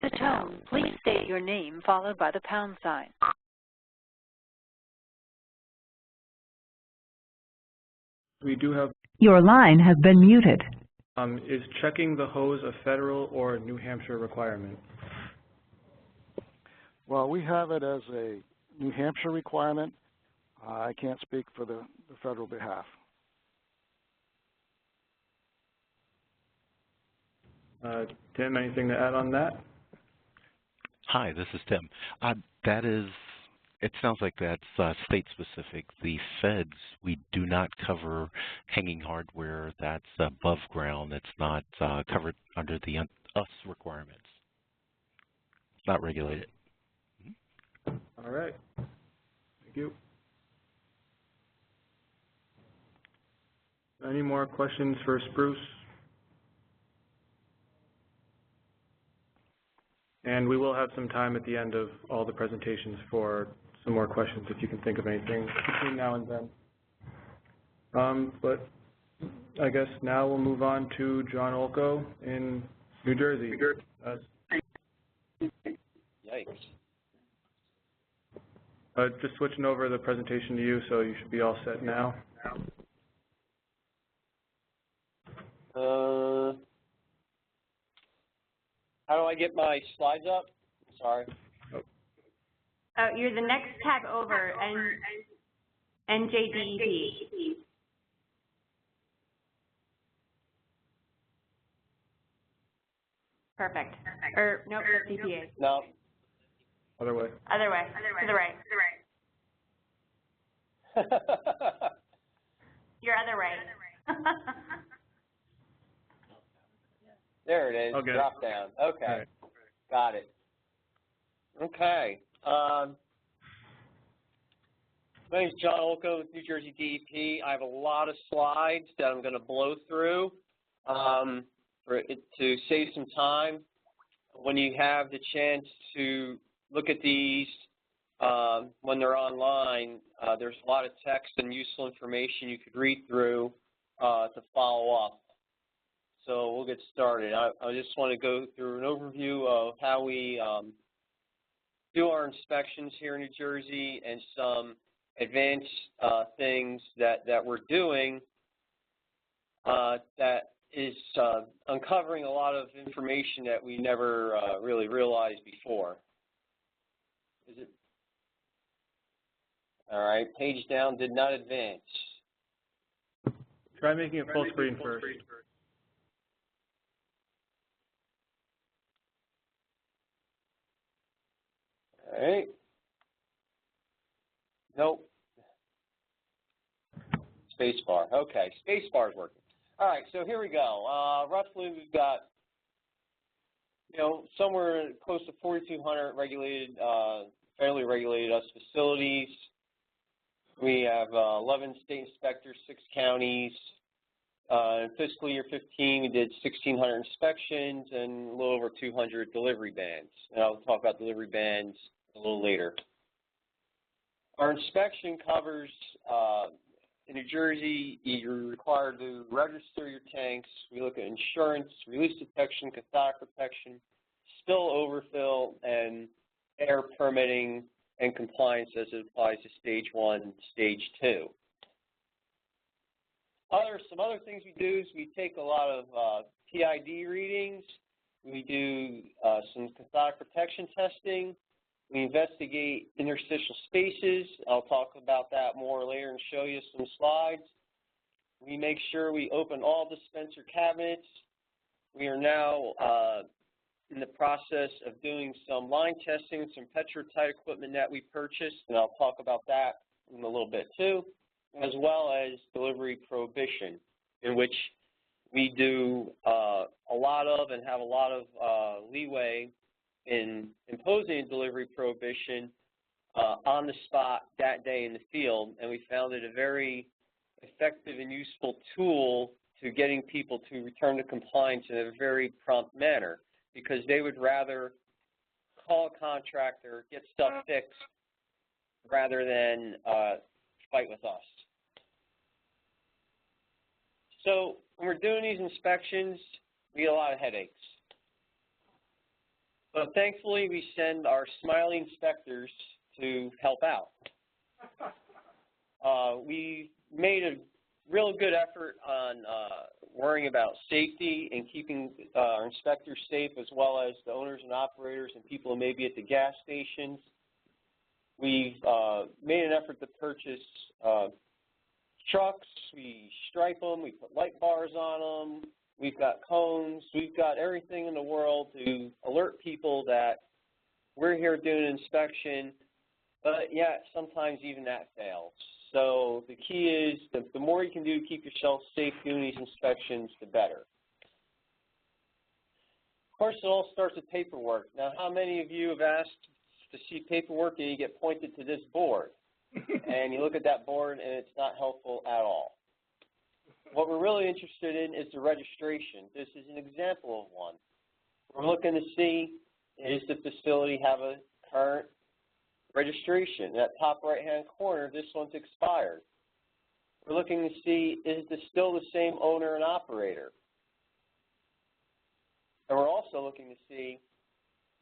the tone, please state your name followed by the pound sign. We do have. Your line has been muted. Is checking the hose a federal or New Hampshire requirement? Well, we have it as a New Hampshire requirement. I can't speak for the federal behalf. Tim, anything to add on that? Hi, this is Tim. That is, it sounds like that's state specific. The feds, we do not cover hanging hardware that's above ground. It's not covered under the US requirements. It's not regulated. All right. Thank you. Any more questions for Spruce? And we will have some time at the end of all the presentations for some more questions if you can think of anything between now and then. But I guess now we'll move on to John Olko in New Jersey. Yikes. Just switching over the presentation to you, so you should be all set now. How do I get my slides up? Sorry. Oh, you're the next tab over, NJDEP. Perfect. Or, nope, that's EPA. No. Other way. Other way. To the right. Your other way. There it is. Okay. Drop down. Okay. Right. Got it. Okay. My name is John Olko with New Jersey DEP. I have a lot of slides that I'm going to blow through to save some time. When you have the chance to look at these when they're online, there's a lot of text and useful information you could read through to follow up. So we'll get started. I just want to go through an overview of how we do our inspections here in New Jersey and some advanced things that we're doing that is uncovering a lot of information that we never really realized before. Is it? All right, page down, did not advance. Try making it full screen first. All right. Nope. Spacebar. Okay, spacebar is working. All right, so here we go. Roughly, we've got, somewhere close to 4,200 regulated, federally regulated US facilities. We have 11 state inspectors, 6 counties. In fiscal year 15, we did 1,600 inspections and a little over 200 delivery bans. And I'll talk about delivery bans a little later. Our inspection covers, in New Jersey, you're required to register your tanks. We look at insurance, release detection, cathodic protection, spill overfill, and air permitting and compliance as it applies to stage 1, stage 2. Some other things we do is we take a lot of PID readings. We do some cathodic protection testing. We investigate interstitial spaces. I'll talk about that more later and show you some slides. We make sure we open all dispenser cabinets. We are now in the process of doing some line testing, some petrotite equipment that we purchased, and I'll talk about that in a little bit too, as well as delivery prohibition, in which we do a lot of and have a lot of leeway in imposing a delivery prohibition on the spot that day in the field, and we found it a very effective and useful tool to getting people to return to compliance in a very prompt manner, because they would rather call a contractor, get stuff fixed, rather than fight with us. So when we're doing these inspections, we get a lot of headaches. But thankfully, we send our smiley inspectors to help out. We made a real good effort on worrying about safety and keeping our inspectors safe, as well as the owners and operators and people who may be at the gas stations. We've made an effort to purchase trucks. We stripe them. We put light bars on them. We've got cones. We've got everything in the world to alert people that we're here doing an inspection, but yet sometimes even that fails. So the key is the more you can do to keep yourself safe doing these inspections, the better. Of course, it all starts with paperwork. Now, how many of you have asked to see paperwork and you get pointed to this board? And you look at that board and it's not helpful at all. What we're really interested in is the registration. This is an example of one. We're looking to see, does the facility have a current registration? That top right-hand corner, this one's expired. We're looking to see, is this still the same owner and operator? And we're also looking to see,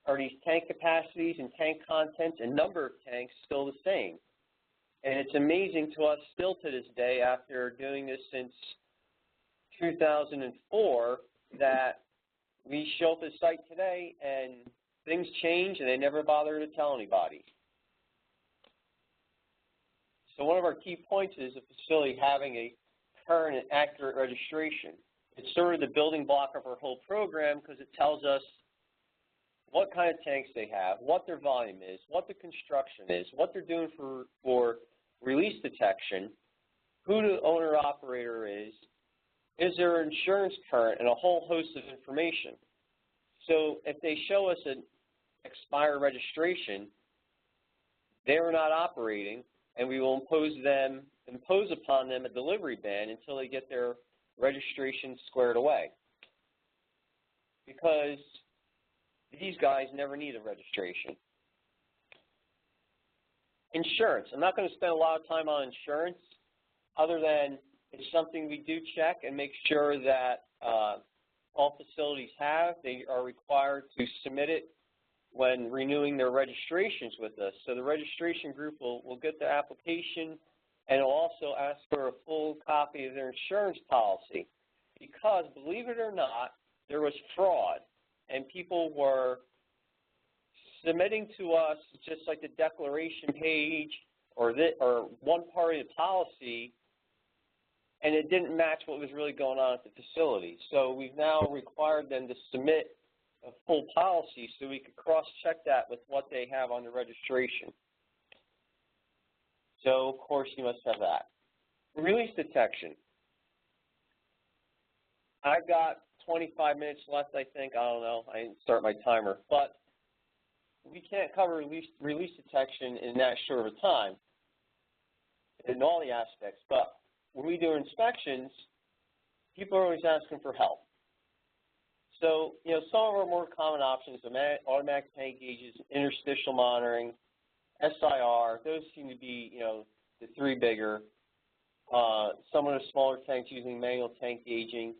are these tank capacities and tank contents and number of tanks still the same? And it's amazing to us still to this day, after doing this since 2004, that we show up at the site today and things change and they never bother to tell anybody. So one of our key points is a facility having a current and accurate registration. It's sort of the building block of our whole program because it tells us what kind of tanks they have, what their volume is, what the construction is, what they're doing for release detection, who the owner-operator is their insurance current, and a whole host of information. So if they show us an expired registration, they're not operating, and we will impose upon them a delivery ban until they get their registration squared away. Because these guys never need a registration. Insurance. I'm not going to spend a lot of time on insurance, other than it's something we do check and make sure that all facilities have. They are required to submit it when renewing their registrations with us. So the registration group will get the application, and it'll also ask for a full copy of their insurance policy. Because, believe it or not, there was fraud, and people were submitting to us just like the declaration page or one part of the policy, and it didn't match what was really going on at the facility. So we've now required them to submit a full policy so we could cross-check that with what they have on the registration. So, of course, you must have that. Release detection. I've got 25 minutes left, I think. I don't know. I didn't start my timer. But we can't cover release detection in that short of a time in all the aspects. But when we do inspections, people are always asking for help. So, some of our more common options are automatic tank gauges, interstitial monitoring, SIR. Those seem to be, the three bigger. Some of the smaller tanks using manual tank gauging.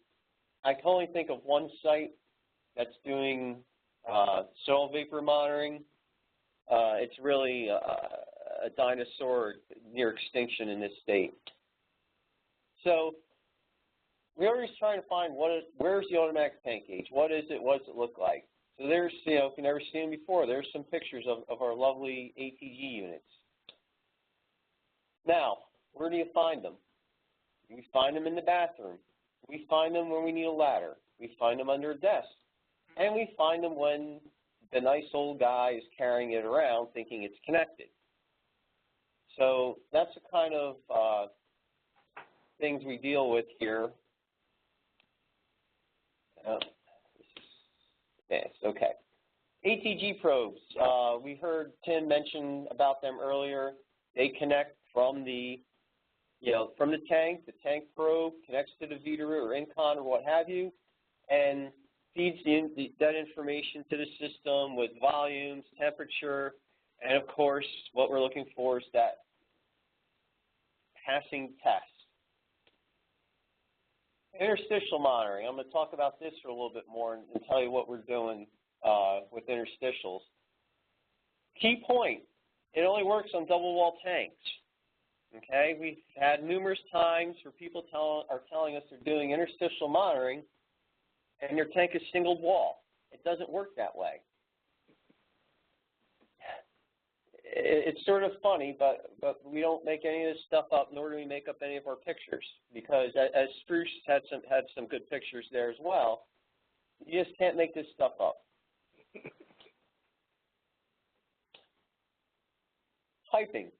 I can only think of one site that's doing soil vapor monitoring. It's really a dinosaur near extinction in this state. So we're always trying to find where's the automatic tank gauge? What is it? What does it look like? So there's, if you've never seen them before, there's some pictures of our lovely ATG units. Now, where do you find them? We find them in the bathroom. We find them when we need a ladder. We find them under a desk. And we find them when the nice old guy is carrying it around thinking it's connected. So that's the kind of things we deal with here. Yes, okay. ATG probes. We heard Tim mention about them earlier. They connect from the tank probe connects to the VDRU or Incon or what have you, and feeds that information to the system with volumes, temperature, and of course, what we're looking for is that passing test. Interstitial monitoring. I'm going to talk about this for a little bit more and tell you what we're doing with interstitials. Key point, it only works on double wall tanks. Okay, we've had numerous times where people are telling us they're doing interstitial monitoring and your tank is single wall. It doesn't work that way. It's sort of funny, but we don't make any of this stuff up, nor do we make up any of our pictures, because as Spruce had some good pictures there as well, you just can't make this stuff up. Piping.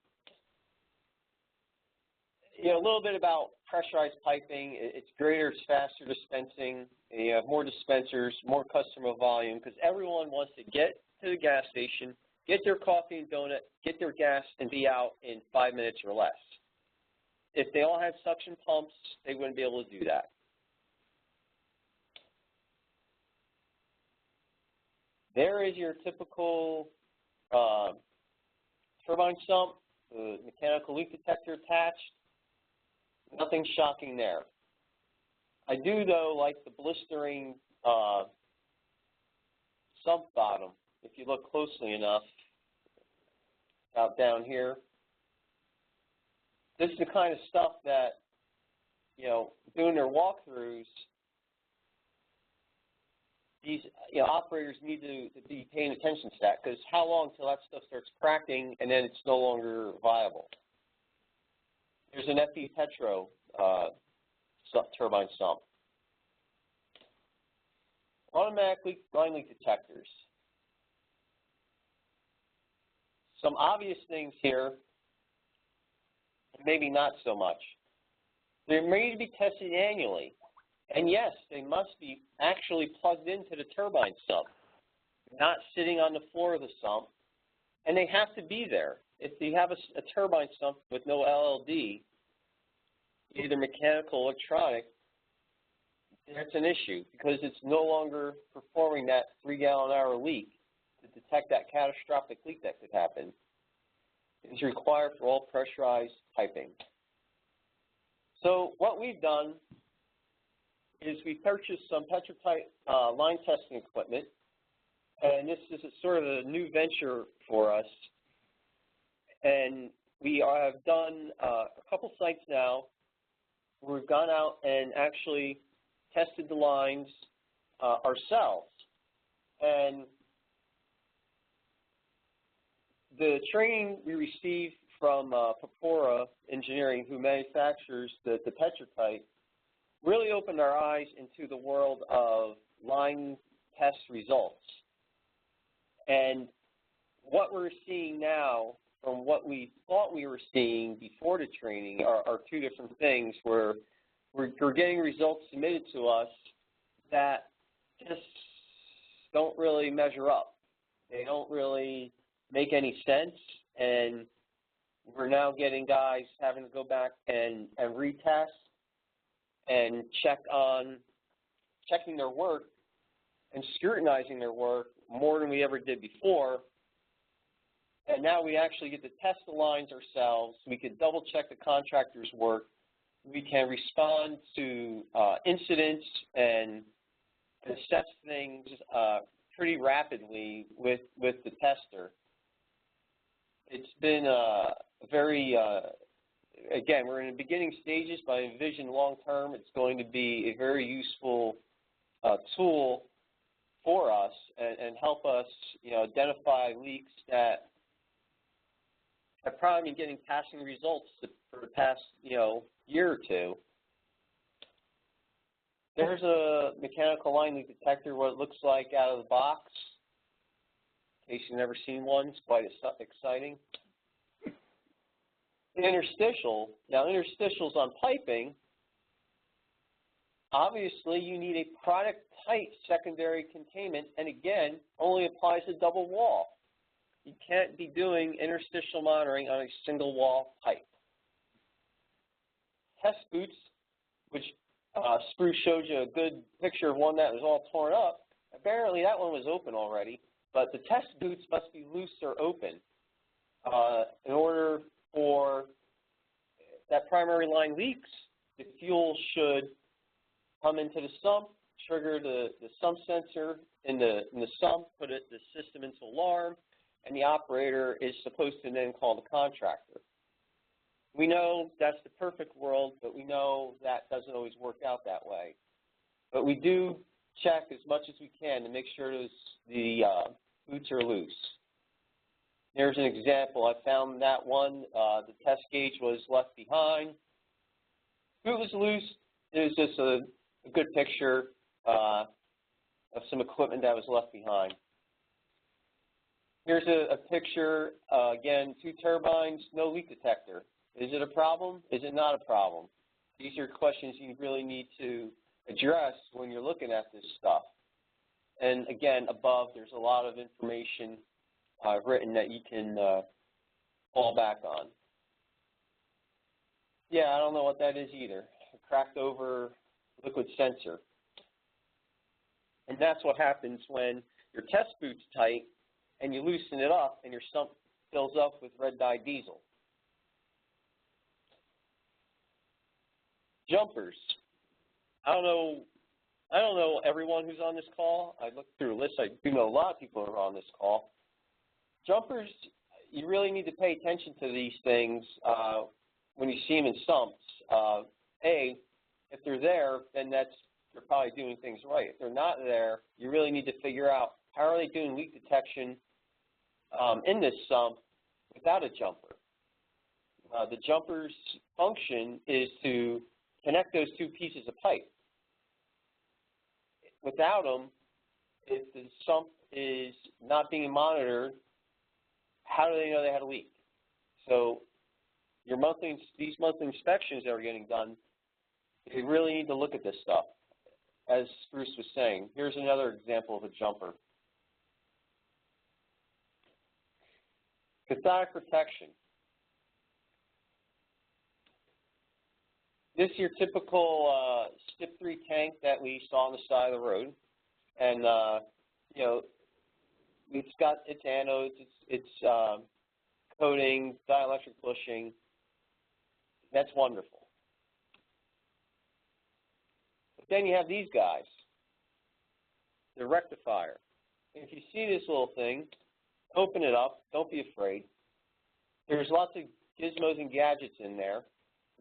You know, a little bit about pressurized piping. It's greater, it's faster dispensing. You have more dispensers, more customer volume, because everyone wants to get to the gas station, get their coffee and donut, get their gas, and be out in 5 minutes or less. If they all had suction pumps, they wouldn't be able to do that. There is your typical turbine sump, the mechanical leak detector attached. Nothing shocking there. I do, though, like the blistering sump bottom. If you look closely enough, out down here, this is the kind of stuff that, you know, doing their walkthroughs, these operators need to be paying attention to that, because how long till that stuff starts cracking and then it's no longer viable? There's an FE Petro turbine sump. Automatic line leak detectors. Some obvious things here, maybe not so much. They're made to be tested annually. And yes, they must be actually plugged into the turbine sump, not sitting on the floor of the sump. And they have to be there. If you have a turbine sump with no LLD, either mechanical or electronic, that's an issue, because it's no longer performing that 3-gallon-hour leak to detect that catastrophic leak that could happen. It's required for all pressurized piping. So what we've done is we purchased some Petrotype line testing equipment, and this is sort of a new venture for us. And we have done a couple sites now where we've gone out and actually tested the lines ourselves. And the training we received from Papora Engineering, who manufactures the Petrotype, really opened our eyes into the world of line test results. And what we're seeing now from what we thought we were seeing before the training are two different things, where we're getting results submitted to us that just don't really measure up. They don't really make any sense, and we're now getting guys having to go back and retest and checking their work and scrutinizing their work more than we ever did before. And now we actually get to test the lines ourselves. We can double check the contractor's work. We can respond to incidents and assess things pretty rapidly with the tester. It's been very, again, we're in the beginning stages, but I envision long term it's going to be a very useful tool for us and help us, identify leaks that have probably been getting passing results for the past, year or two. There's a mechanical line leak detector, what it looks like out of the box. In case you've never seen one, it's quite exciting. Interstitial, now interstitials on piping, obviously you need a product tight secondary containment, and again, only applies to double wall. You can't be doing interstitial monitoring on a single wall pipe. Test boots, which Spruce showed you a good picture of one that was all torn up. Apparently that one was open already, but the test boots must be loose or open in order for that primary line leaks. The fuel should come into the sump, trigger the sump sensor in the sump, put the system into alarm, and the operator is supposed to then call the contractor. We know that's the perfect world, but we know that doesn't always work out that way. But we do check as much as we can to make sure the boots are loose. Here's an example. I found that one. The test gauge was left behind. Boot was loose. It was just a good picture of some equipment that was left behind. Here's a picture, again, 2 turbines, no leak detector. Is it a problem? Is it not a problem? These are questions you really need to address when you're looking at this stuff. And again, above, there's a lot of information written that you can fall back on. Yeah, I don't know what that is either. A cracked over liquid sensor. And that's what happens when your test boot's tight and you loosen it up and your sump fills up with red dye diesel. Jumpers. I don't know everyone who's on this call. I looked through a list. I do know a lot of people who are on this call. Jumpers, you really need to pay attention to these things when you see them in sumps. If they're there, then they're probably doing things right. If they're not there, you really need to figure out how are they doing leak detection in this sump without a jumper. The jumper's function is to connect those 2 pieces of pipe. Without them, if the sump is not being monitored, how do they know they had a leak? So these monthly inspections that are getting done, you really need to look at this stuff. As Spruce was saying, here's another example of a jumper. Cathodic protection. This is your typical STIP 3 tank that we saw on the side of the road. And, you know, it's got its anodes, its coating, dielectric bushing. That's wonderful. But then you have these guys, the rectifier. If you see this little thing, open it up. Don't be afraid. There's lots of gizmos and gadgets in there.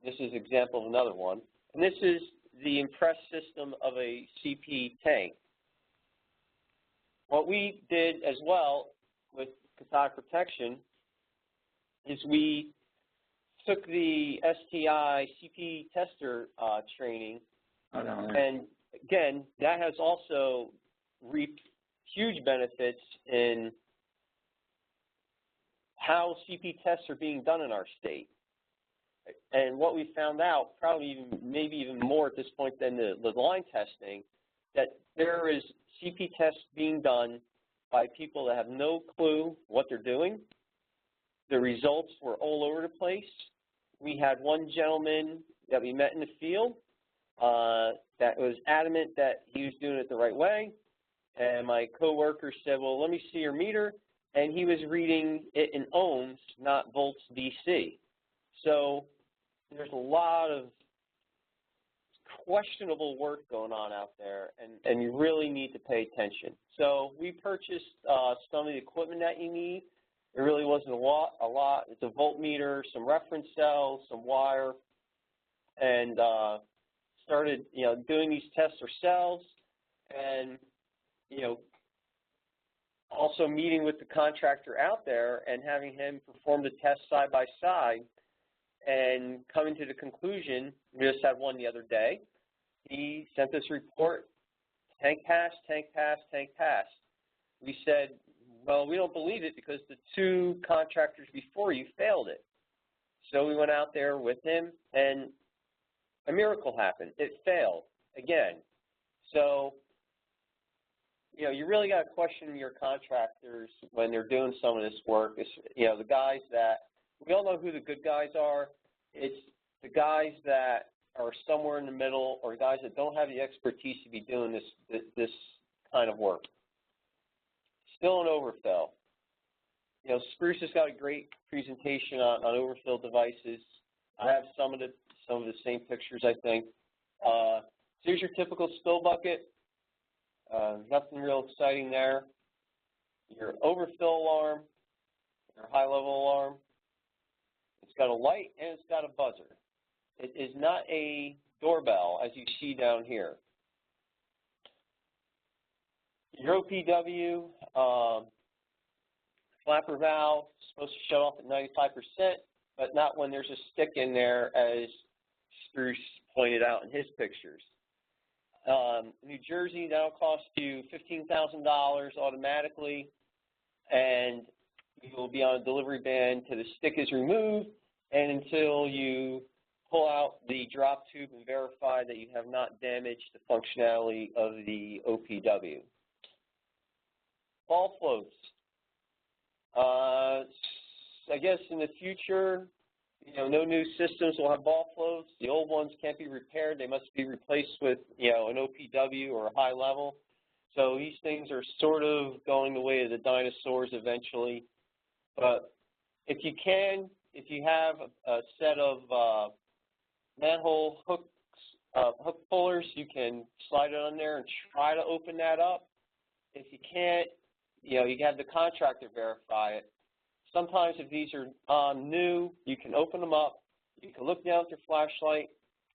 This is an example of another one. And this is the impress system of a CP tank. What we did as well with cathodic protection is we took the STI CP tester training, and again, that has also reaped huge benefits in how CP tests are being done in our state. And what we found out, probably maybe even more at this point than the line testing, that there is CP tests being done by people that have no clue what they're doing. The results were all over the place. We had one gentleman that we met in the field that was adamant that he was doing it the right way. And my coworker said, well, let me see your meter. And he was reading it in ohms, not volts DC. So there's a lot of questionable work going on out there, and you really need to pay attention. So we purchased some of the equipment that you need. It really wasn't a lot. It's a voltmeter, some reference cells, some wire, and started, doing these tests ourselves, and, also meeting with the contractor out there and having him perform the test side by side and coming to the conclusion. We just had one the other day. He sent us a report, tank passed, tank passed, tank passed. We said, well, we don't believe it because the 2 contractors before you failed it. So we went out there with him, and a miracle happened. It failed again. So, you really got to question your contractors when they're doing some of this work. It's, the guys that, we all know who the good guys are. It's the guys that are somewhere in the middle, or guys that don't have the expertise to be doing this kind of work. Still an Overfill. Spruce has got a great presentation on Overfill devices. I have some of the same pictures, I think. So here's your typical spill bucket. Nothing real exciting there. Your overfill alarm, your high-level alarm, it's got a light and it's got a buzzer. It is not a doorbell, as you see down here. Your OPW flapper valve is supposed to shut off at 95%, but not when there's a stick in there, as Spruce pointed out in his pictures. New Jersey, that'll cost you $15,000 automatically, and you will be on a delivery ban until the stick is removed and until you pull out the drop tube and verify that you have not damaged the functionality of the OPW. Ball floats. I guess in the future, no new systems will have ball floats. The old ones can't be repaired. They must be replaced with, an OPW or a high level. So these things are sort of going the way of the dinosaurs eventually. But if you have a set of manhole hooks, hook pullers, you can slide it on there and try to open that up. If you can't, you have the contractor verify it. Sometimes if these are new, you can open them up, you can look down with your flashlight,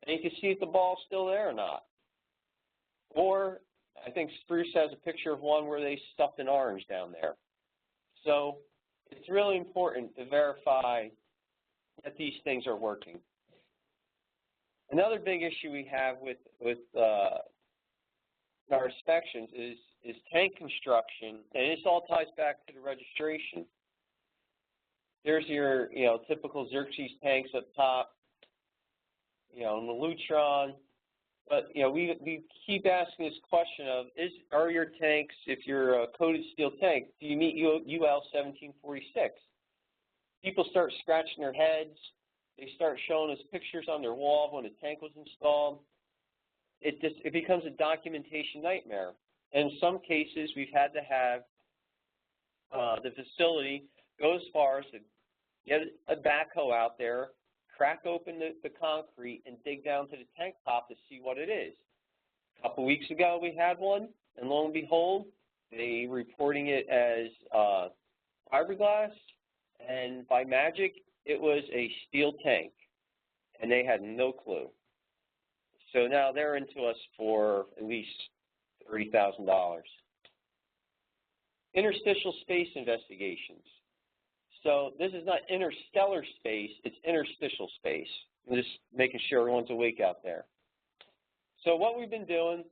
and you can see if the ball's still there or not. Or I think Spruce has a picture of one where they stuffed an orange down there. So it's really important to verify that these things are working. Another big issue we have with our inspections is tank construction, and this all ties back to the registration. There's your, typical Xerxes tanks up top, and the Lutron. But, we keep asking this question of, are your tanks, if you're a coated steel tank, do you meet UL 1746? People start scratching their heads. They start showing us pictures on their wall when the tank was installed. It becomes a documentation nightmare. And in some cases, we've had to have the facility go as far as to get a backhoe out there, crack open the concrete, and dig down to the tank top to see what it is. A couple weeks ago, we had one, and lo and behold, they reporting it as fiberglass, and by magic, it was a steel tank, and they had no clue. So now they're into us for at least $30,000. Interstitial space investigations. So this is not interstellar space, it's interstitial space. I'm just making sure everyone's awake out there. So what we've been doing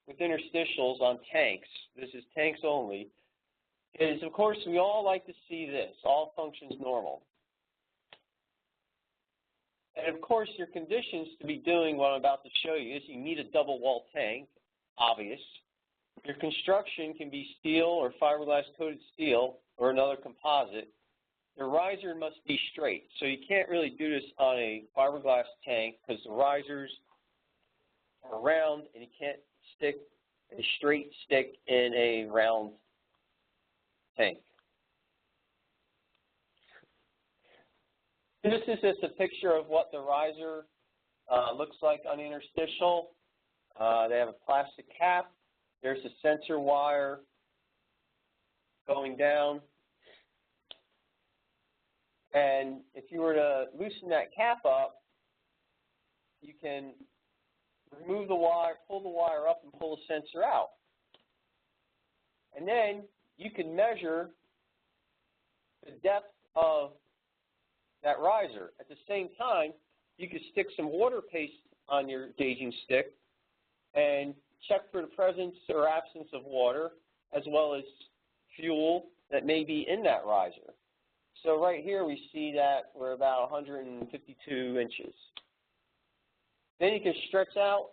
with interstitials on tanks, this is tanks only, is of course we all like to see this, all functions normal. And of course your conditions to be doing what I'm about to show you is you need a double wall tank, obvious. Your construction can be steel or fiberglass coated steel or another composite. The riser must be straight. So you can't really do this on a fiberglass tank because the risers are round and you can't stick a straight stick in a round tank. This is just a picture of what the riser looks like on the interstitial. They have a plastic cap. There's a sensor wire going down. And if you were to loosen that cap up, you can remove the wire, pull the wire up, and pull the sensor out. And then you can measure the depth of that riser. At the same time, you could stick some water paste on your gauging stick and check for the presence or absence of water, as well as fuel that may be in that riser. So right here we see that we're about 152 inches. Then you can stretch out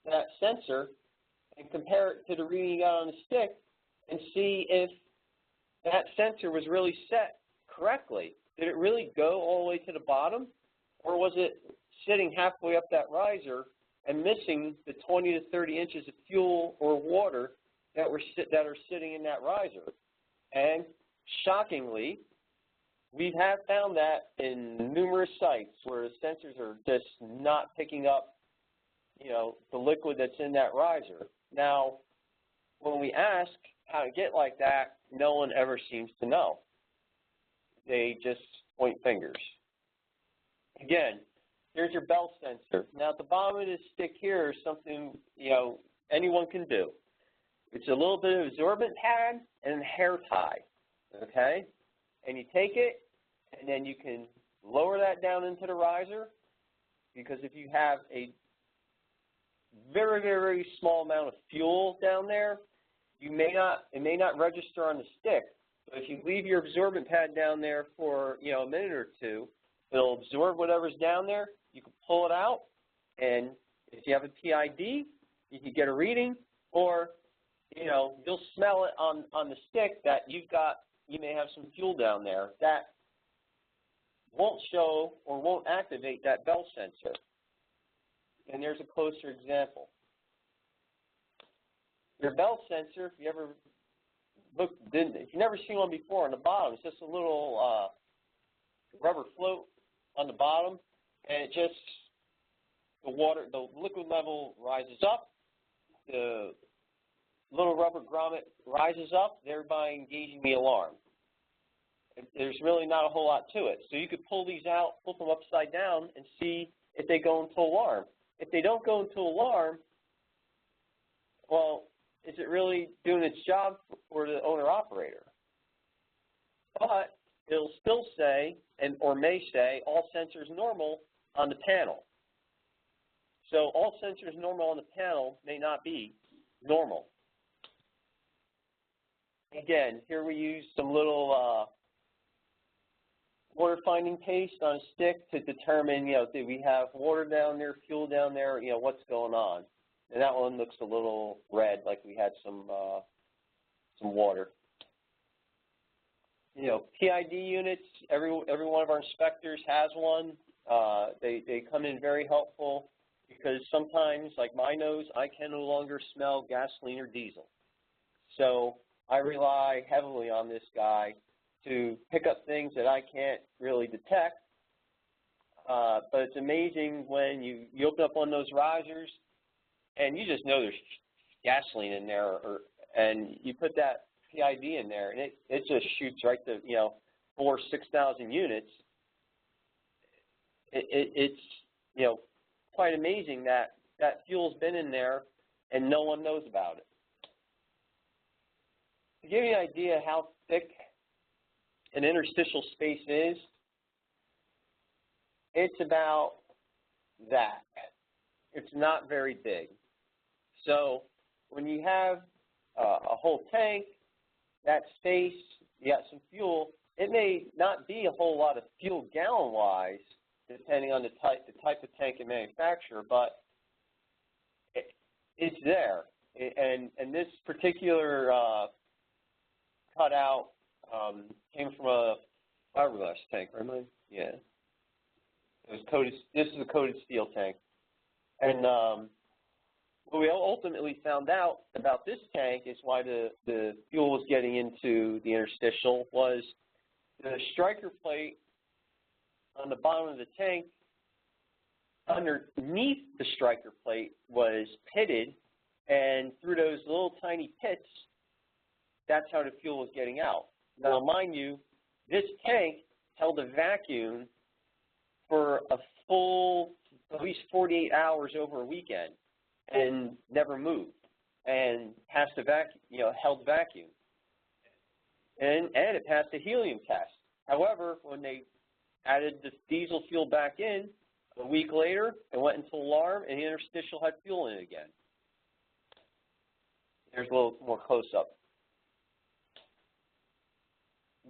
that sensor and compare it to the reading you got on the stick and see if that sensor was really set correctly. Did it really go all the way to the bottom, or was it sitting halfway up that riser and missing the 20 to 30 inches of fuel or water that are sitting in that riser? And shockingly, we have found that in numerous sites where the sensors are just not picking up, the liquid that's in that riser. Now, when we ask how to get like that, no one ever seems to know. They just point fingers. Again, here's your belt sensor. Now at the bottom of this stick here is something, you know, anyone can do. It's a little bit of absorbent pad and hair tie, okay? And you take it, and then you can lower that down into the riser, because if you have a very, very small amount of fuel down there, it may not register on the stick. But if you leave your absorbent pad down there for, you know, a minute or two, it'll absorb whatever's down there. You can pull it out, and if you have a PID, you can get a reading, or, you know, you'll smell it on the stick that you may have some fuel down there that won't show or won't activate that belt sensor. And there's a closer example. Your belt sensor, if you ever if you've never seen one before, on the bottom, it's just a little rubber float on the bottom, and it just, the liquid level rises up, the little rubber grommet rises up, thereby engaging the alarm. There's really not a whole lot to it. So you could pull these out, flip them upside down, and see if they go into alarm. If they don't go into alarm, well, is it really doing its job for the owner-operator? But it'll still say, or may say, all sensors normal on the panel. So all sensors normal on the panel may not be normal. Again, here we use some little water finding paste on a stick to determine, you know, do we have water down there, fuel down there, you know, what's going on. And that one looks a little red, like we had some water. You know, PID units, every one of our inspectors has one. They come in very helpful, because sometimes, like my nose, I can no longer smell gasoline or diesel. So I rely heavily on this guy to pick up things that I can't really detect. But it's amazing when you open up one of those risers, and you just know there's gasoline in there, and you put that PID in there, and it just shoots right to, you know, 4,000 or 6,000 units. It's, you know, quite amazing that that fuel's been in there and no one knows about it. To give you an idea how thick an interstitial space is, it's about that. It's not very big. So when you have a whole tank, that space, you got some fuel, it may not be a whole lot of fuel gallon-wise, depending on the type of tank and manufacturer, but it's there. And this particular cutout came from a fiberglass tank, right, Mike? Yeah. It was coated. This is a coated steel tank. And what we ultimately found out about this tank is why the fuel was getting into the interstitial was the striker plate on the bottom of the tank. Underneath the striker plate was pitted, and through those little tiny pits, that's how the fuel was getting out. Now, mind you, this tank held a vacuum for a full at least 48 hours over a weekend and never moved and passed a vacuum, you know, held vacuum. And it passed a helium test. However, when they added the diesel fuel back in, a week later, it went into alarm, and the interstitial had fuel in it again. There's a little more close-up.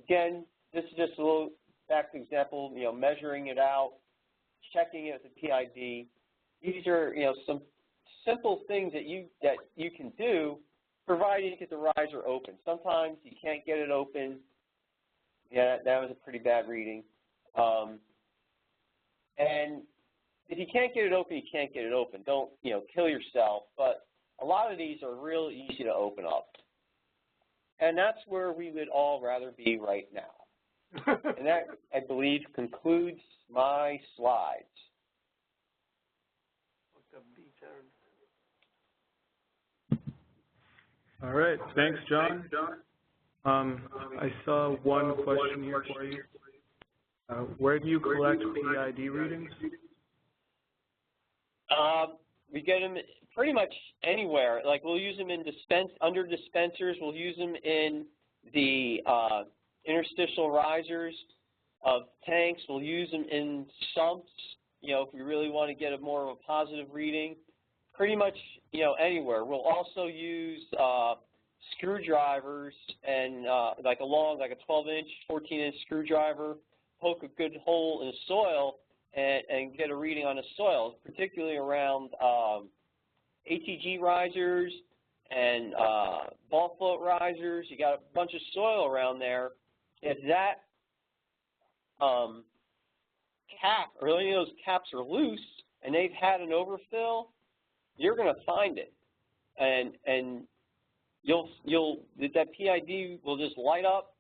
Again, this is just a little back example, you know, measuring it out, checking it with the PID. These are, you know, some simple things that you can do, provided you get the riser open. Sometimes you can't get it open. Yeah, that was a pretty bad reading. And if you can't get it open, you can't get it open. Don't, you know, kill yourself. But a lot of these are real easy to open up. And that's where we would all rather be right now. And that, I believe, concludes my slides. All right, thanks, John. I saw one question here for you. Where do you collect PID readings? We get them pretty much anywhere. Like we'll use them in under dispensers. We'll use them in the interstitial risers of tanks. We'll use them in sumps. You know, if we really want to get a more of a positive reading. Pretty much, you know, anywhere. We'll also use screwdrivers and like a 12-inch, 14-inch screwdriver, poke a good hole in the soil and get a reading on the soil, particularly around ATG risers and ball float risers. You got a bunch of soil around there. If that cap or any of those caps are loose and they've had an overfill, you're going to find it, and that PID will just light up,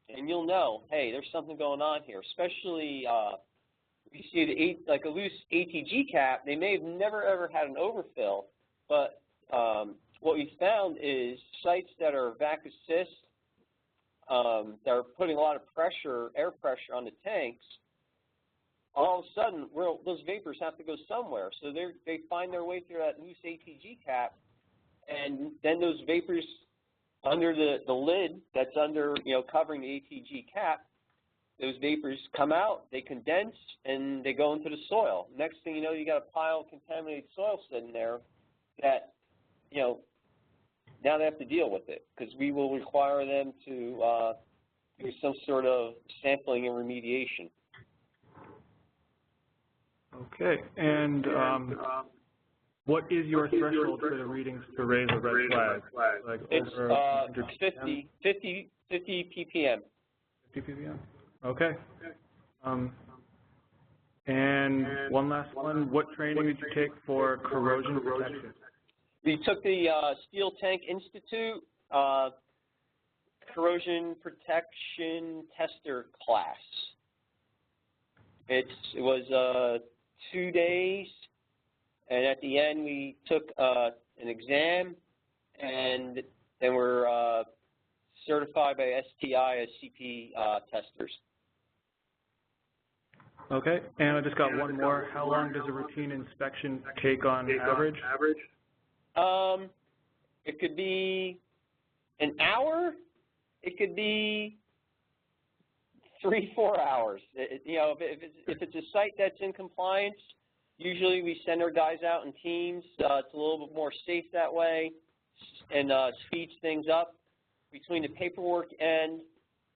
and you'll know, hey, there's something going on here. Especially if you see like a loose ATG cap, they may have never ever had an overfill, but what we found is sites that are vac assist, that are putting a lot of pressure, air pressure on the tanks. All of a sudden, those vapors have to go somewhere. So they find their way through that loose ATG cap, and then those vapors under the lid that's under, you know, covering the ATG cap, those vapors come out, they condense, and they go into the soil. Next thing you know, you got a pile of contaminated soil sitting there that, you know, now they have to deal with it because we will require them to do some sort of sampling and remediation. Okay, and what is your threshold for the readings to raise a red flag? Like it's over 50 ppm. 50 ppm. Okay. And one last one. What training did you take for corrosion protection? We took the Steel Tank Institute corrosion protection tester class. It was 2 days, and at the end we took an exam, and then we're certified by STI as CP testers. Okay, and I just got one more. How long does a routine inspection take on average? It could be an hour. It could be 3-4 hours. You know, if it's a site that's in compliance, usually we send our guys out in teams. It's a little bit more safe that way, and speeds things up. Between the paperwork end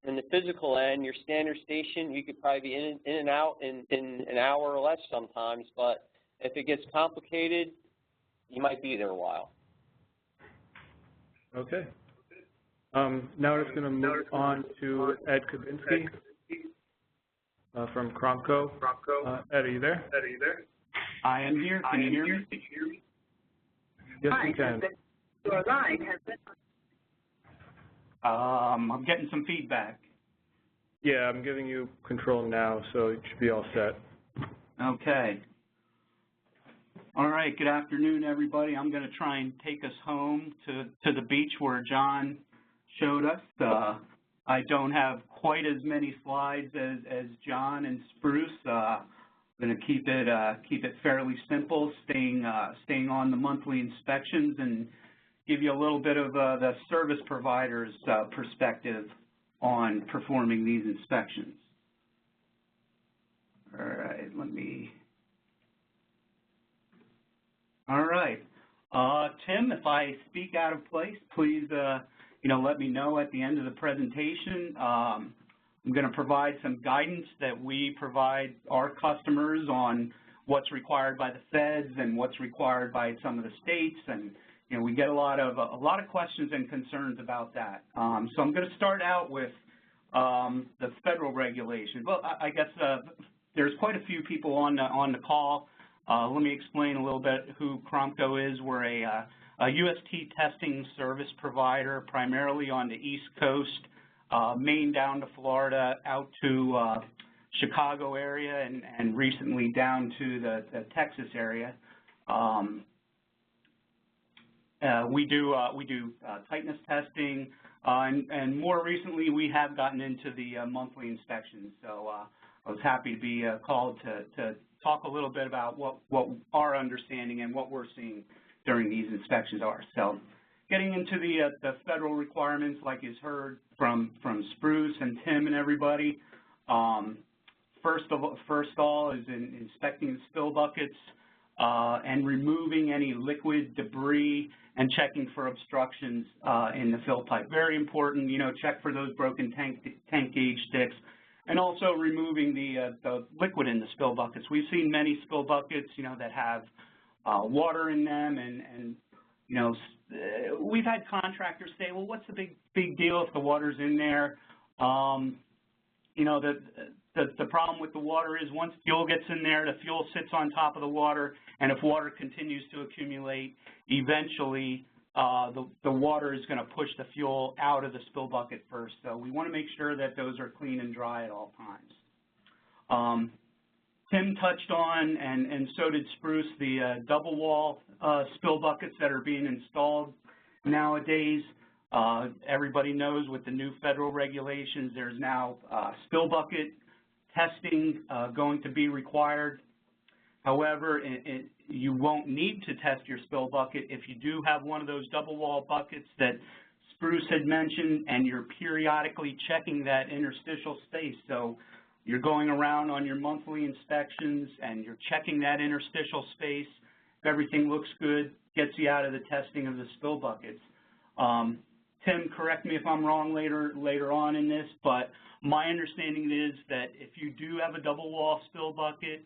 and the physical end, your standard station, you could probably be in and out in an hour or less sometimes. But if it gets complicated, you might be there a while. Okay. Now we're just going to move on to Ed Kubinsky from CrompCo. Ed, are you there? I am here. Can you hear me? Yes, we can. Your line has been... I'm getting some feedback. Yeah, I'm giving you control now, so it should be all set. Okay. All right, good afternoon, everybody. I'm going to try and take us home to the beach where John showed us. I don't have quite as many slides as John and Spruce. I'm going to keep it fairly simple, staying on the monthly inspections and give you a little bit of the service provider's perspective on performing these inspections. All right, all right. Tim, if I speak out of place, please, let me know at the end of the presentation. I'm going to provide some guidance that we provide our customers on what's required by the feds and what's required by some of the states, and we get a lot of questions and concerns about that. So I'm going to start out with the federal regulation. Well, I guess there's quite a few people on the call. Let me explain a little bit who CrompCo is. We're a UST testing service provider, primarily on the East Coast, Maine down to Florida, out to Chicago area, and recently down to the Texas area. we do tightness testing, and more recently we have gotten into the monthly inspections. So I was happy to be called to talk a little bit about what our understanding and what we're seeing during these inspections are. So getting into the federal requirements, like is heard from Spruce and Tim and everybody. First all is inspecting the spill buckets and removing any liquid debris and checking for obstructions in the fill pipe. Very important, check for those broken tank gauge sticks, and also removing the liquid in the spill buckets. We've seen many spill buckets, that have water in them, and we've had contractors say, well, what's the big deal if the water's in there? The problem with the water is once fuel gets in there, the fuel sits on top of the water, and if water continues to accumulate, eventually the water is going to push the fuel out of the spill bucket first. So we want to make sure that those are clean and dry at all times. Tim touched on, and so did Spruce, the double wall spill buckets that are being installed nowadays. Everybody knows with the new federal regulations, there's now spill bucket testing going to be required. However, you won't need to test your spill bucket if you do have one of those double wall buckets that Spruce had mentioned, and you're periodically checking that interstitial space. So you're going around on your monthly inspections and you're checking that interstitial space. If everything looks good, gets you out of the testing of the spill buckets. Tim, correct me if I'm wrong later on in this, but my understanding is that if you do have a double wall spill bucket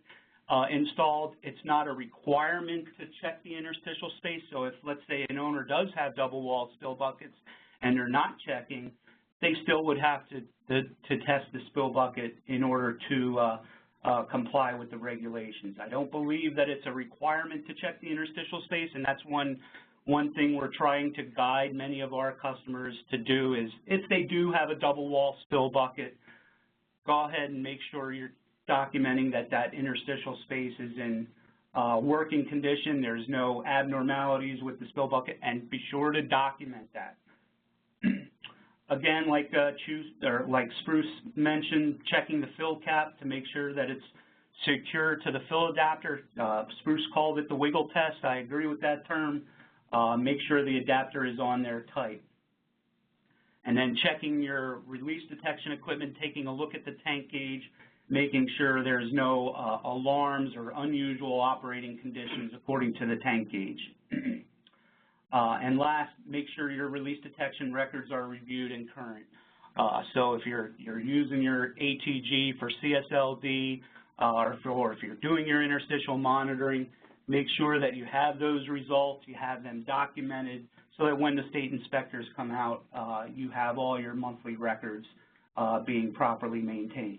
installed, it's not a requirement to check the interstitial space. So if, let's say, an owner does have double wall spill buckets and they're not checking, they still would have to test the spill bucket in order to comply with the regulations. I don't believe that it's a requirement to check the interstitial space, and that's one thing we're trying to guide many of our customers to do is if they do have a double wall spill bucket, go ahead and make sure you're documenting that interstitial space is in working condition. There's no abnormalities with the spill bucket, and be sure to document that. Again, like Spruce mentioned, checking the fill cap to make sure that it's secure to the fill adapter. Spruce called it the wiggle test. I agree with that term. Make sure the adapter is on there tight. And then checking your release detection equipment, taking a look at the tank gauge, making sure there's no alarms or unusual operating conditions according to the tank gauge. And last, make sure your release detection records are reviewed and current. So if you're using your ATG for CSLD, or if you're doing your interstitial monitoring, make sure that you have those results, you have them documented, so that when the state inspectors come out, you have all your monthly records being properly maintained.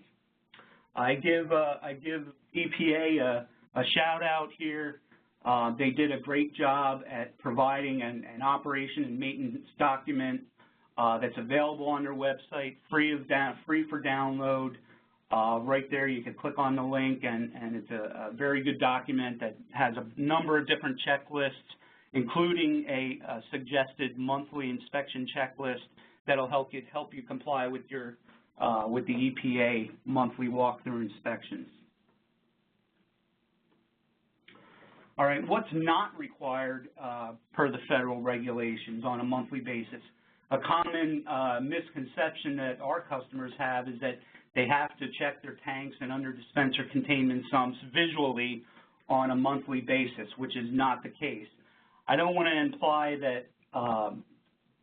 I give EPA a shout out here. They did a great job at providing an operation and maintenance document that's available on their website, free for download. Right there, you can click on the link, and it's a very good document that has a number of different checklists, including a suggested monthly inspection checklist that'll help you comply with your with the EPA monthly walkthrough inspections. All right, what's not required per the federal regulations on a monthly basis? A common misconception that our customers have is that they have to check their tanks and under dispenser containment sumps visually on a monthly basis, which is not the case. I don't want to imply that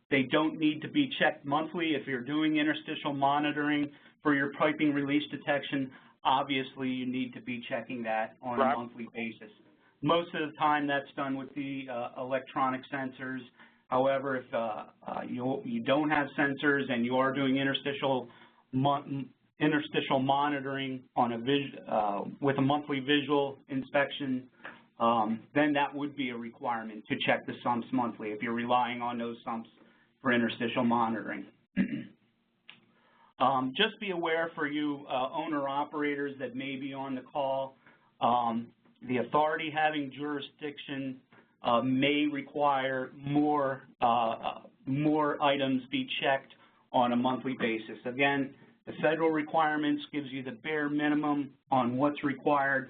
they don't need to be checked monthly. If you're doing interstitial monitoring for your piping release detection, obviously you need to be checking that on a monthly basis. Most of the time that's done with the electronic sensors. However, if you don't have sensors and you are doing interstitial monitoring on with a monthly visual inspection, then that would be a requirement to check the sumps monthly if you're relying on those sumps for interstitial monitoring. Just be aware for you owner-operators that may be on the call, the authority having jurisdiction may require more items be checked on a monthly basis. Again, the federal requirements gives you the bare minimum on what's required.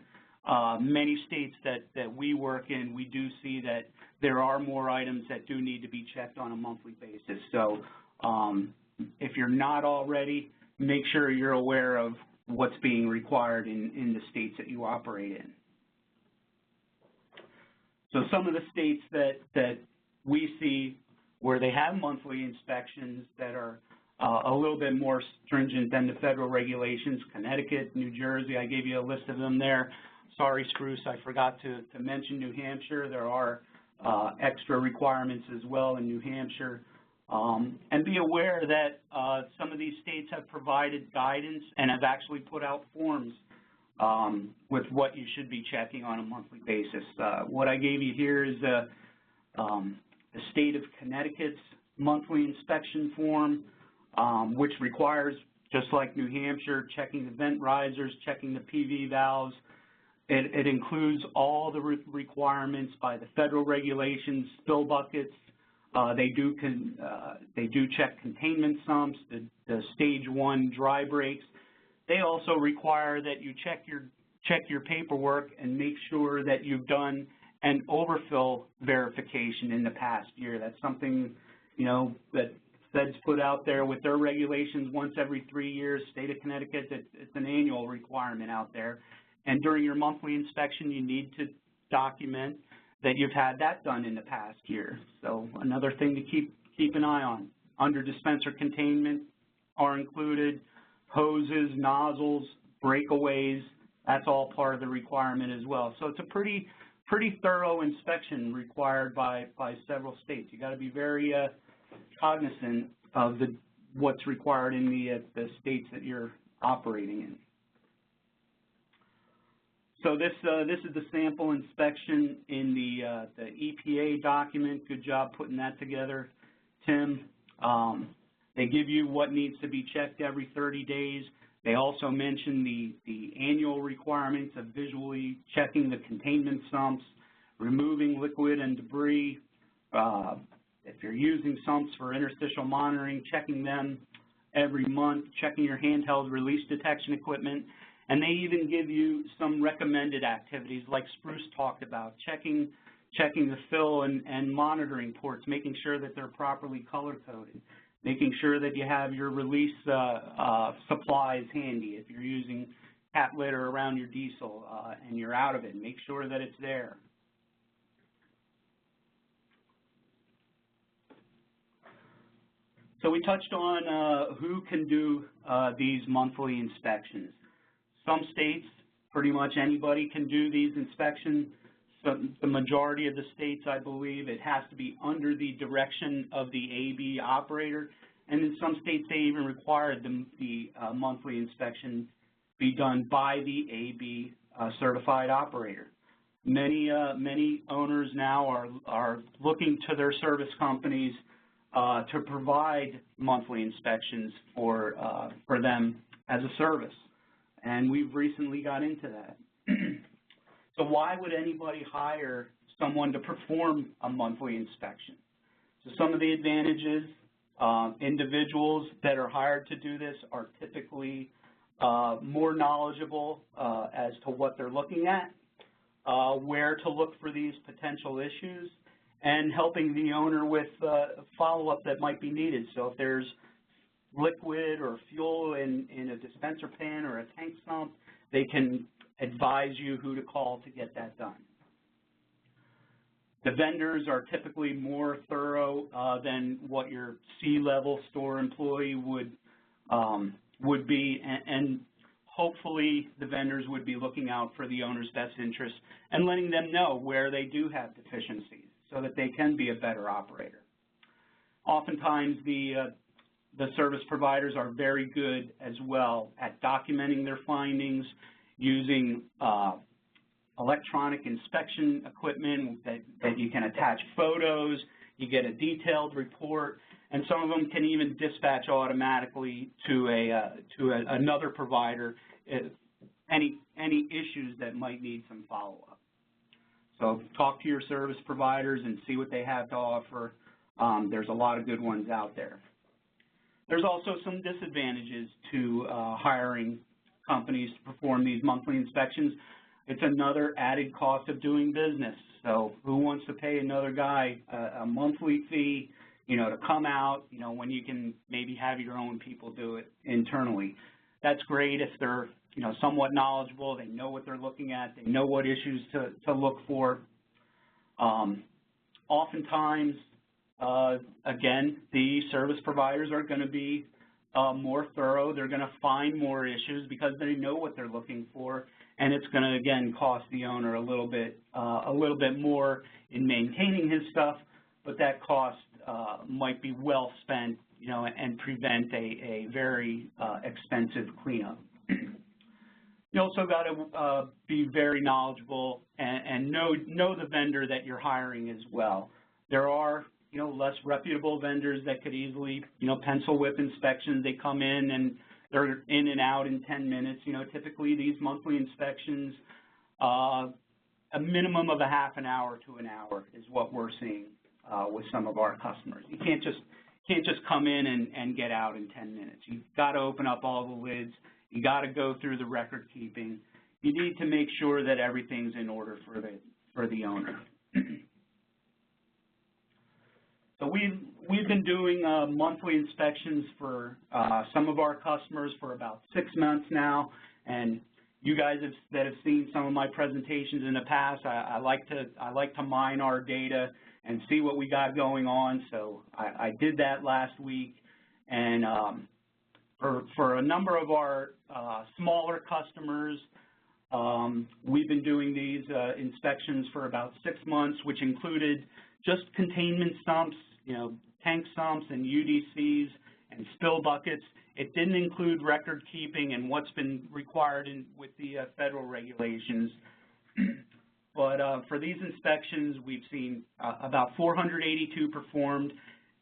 Many states that we work in, we do see that there are more items that do need to be checked on a monthly basis. So if you're not already, make sure you're aware of what's being required in the states that you operate in. So some of the states that we see where they have monthly inspections that are a little bit more stringent than the federal regulations: Connecticut, New Jersey. I gave you a list of them there. Sorry, Spruce, I forgot to mention New Hampshire. There are extra requirements as well in New Hampshire. And be aware that some of these states have provided guidance and have actually put out forms with what you should be checking on a monthly basis. What I gave you here is the state of Connecticut's monthly inspection form, which requires, just like New Hampshire, checking the vent risers, checking the PV valves. It includes all the requirements by the federal regulations, spill buckets. They do check containment sumps, the stage 1 dry breaks. They also require that you check your paperwork and make sure that you've done an overfill verification in the past year. That's something, you know, that Feds put out there with their regulations once every 3 years. State of Connecticut, it's an annual requirement out there. And during your monthly inspection, you need to document that you've had that done in the past year. So another thing to keep an eye on. Under dispenser containment are included hoses, nozzles, breakaways. That's all part of the requirement as well. So it's a pretty thorough inspection required by several states. You got to be very cognizant of what's required in the states that you're operating in. So this is the sample inspection in the EPA document. Good job putting that together, Tim. They give you what needs to be checked every 30 days. They also mention the annual requirements of visually checking the containment sumps, removing liquid and debris. If you're using sumps for interstitial monitoring, checking them every month, checking your handheld release detection equipment. And they even give you some recommended activities like Spruce talked about, checking the fill and monitoring ports, making sure that they're properly color-coded, making sure that you have your release supplies handy. If you're using cat litter around your diesel and you're out of it, make sure that it's there. So we touched on who can do these monthly inspections. Some states, pretty much anybody can do these inspections. So the majority of the states, I believe, it has to be under the direction of the AB operator. And in some states, they even require the monthly inspection be done by the AB certified operator. Many owners now are looking to their service companies to provide monthly inspections for them as a service. And we've recently got into that. So why would anybody hire someone to perform a monthly inspection? So some of the advantages, individuals that are hired to do this are typically more knowledgeable as to what they're looking at, where to look for these potential issues, and helping the owner with follow-up that might be needed. So if there's liquid or fuel in a dispenser pan or a tank sump, they can advise you who to call to get that done. The vendors are typically more thorough than what your C-level store employee would be, and hopefully the vendors would be looking out for the owner's best interest and letting them know where they do have deficiencies so that they can be a better operator. Oftentimes the service providers are very good as well at documenting their findings using electronic inspection equipment that you can attach photos, you get a detailed report, and some of them can even dispatch automatically to another provider if any issues that might need some follow-up. So talk to your service providers and see what they have to offer. There's a lot of good ones out there. There's also some disadvantages to hiring companies to perform these monthly inspections. It's another added cost of doing business. So who wants to pay another guy a monthly fee, to come out, when you can maybe have your own people do it internally? That's great if they're, somewhat knowledgeable, they know what they're looking at, they know what issues to look for. Oftentimes, again, the service providers are going to be more thorough. They're going to find more issues because they know what they're looking for, and it's going to, again, cost the owner a little bit more in maintaining his stuff, but that cost might be well spent, and prevent a very expensive cleanup. You also got to be very knowledgeable and know the vendor that you're hiring as well. There are, less reputable vendors that could easily, pencil whip inspections. They come in and they're in and out in 10 minutes. Typically these monthly inspections, a minimum of a half an hour to an hour is what we're seeing with some of our customers. You can't just come in and get out in 10 minutes. You've got to open up all the lids. You got to go through the record keeping. You need to make sure that everything's in order for the owner. So we've been doing monthly inspections for some of our customers for about 6 months now, and you guys that have seen some of my presentations in the past, I like to mine our data and see what we got going on. So I did that last week, and for a number of our smaller customers, we've been doing these inspections for about 6 months, which included just containment sumps, tank sumps and UDCs and spill buckets. It didn't include record keeping and what's been required with the federal regulations. But for these inspections, we've seen about 482 performed,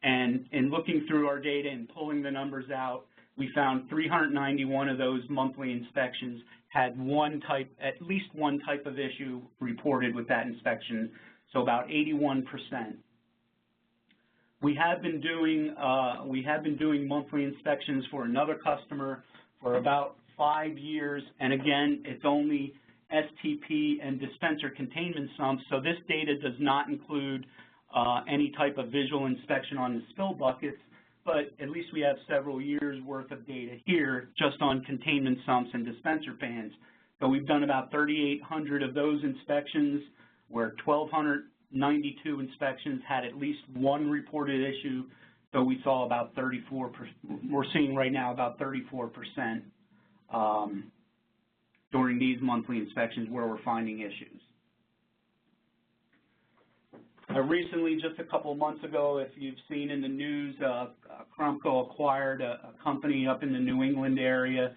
and in looking through our data and pulling the numbers out, we found 391 of those monthly inspections had at least one type of issue reported with that inspection, so about 81%. We have been doing monthly inspections for another customer for about 5 years, and again, it's only STP and dispenser containment sumps, so this data does not include any type of visual inspection on the spill buckets, but at least we have several years worth of data here just on containment sumps and dispenser fans. So we've done about 3,800 of those inspections, where 1,292 inspections had at least one reported issue. So we saw about 34%, we're seeing right now about 34% during these monthly inspections where we're finding issues. Recently, just a couple of months ago, if you've seen in the news, CrompCo acquired a company up in the New England area,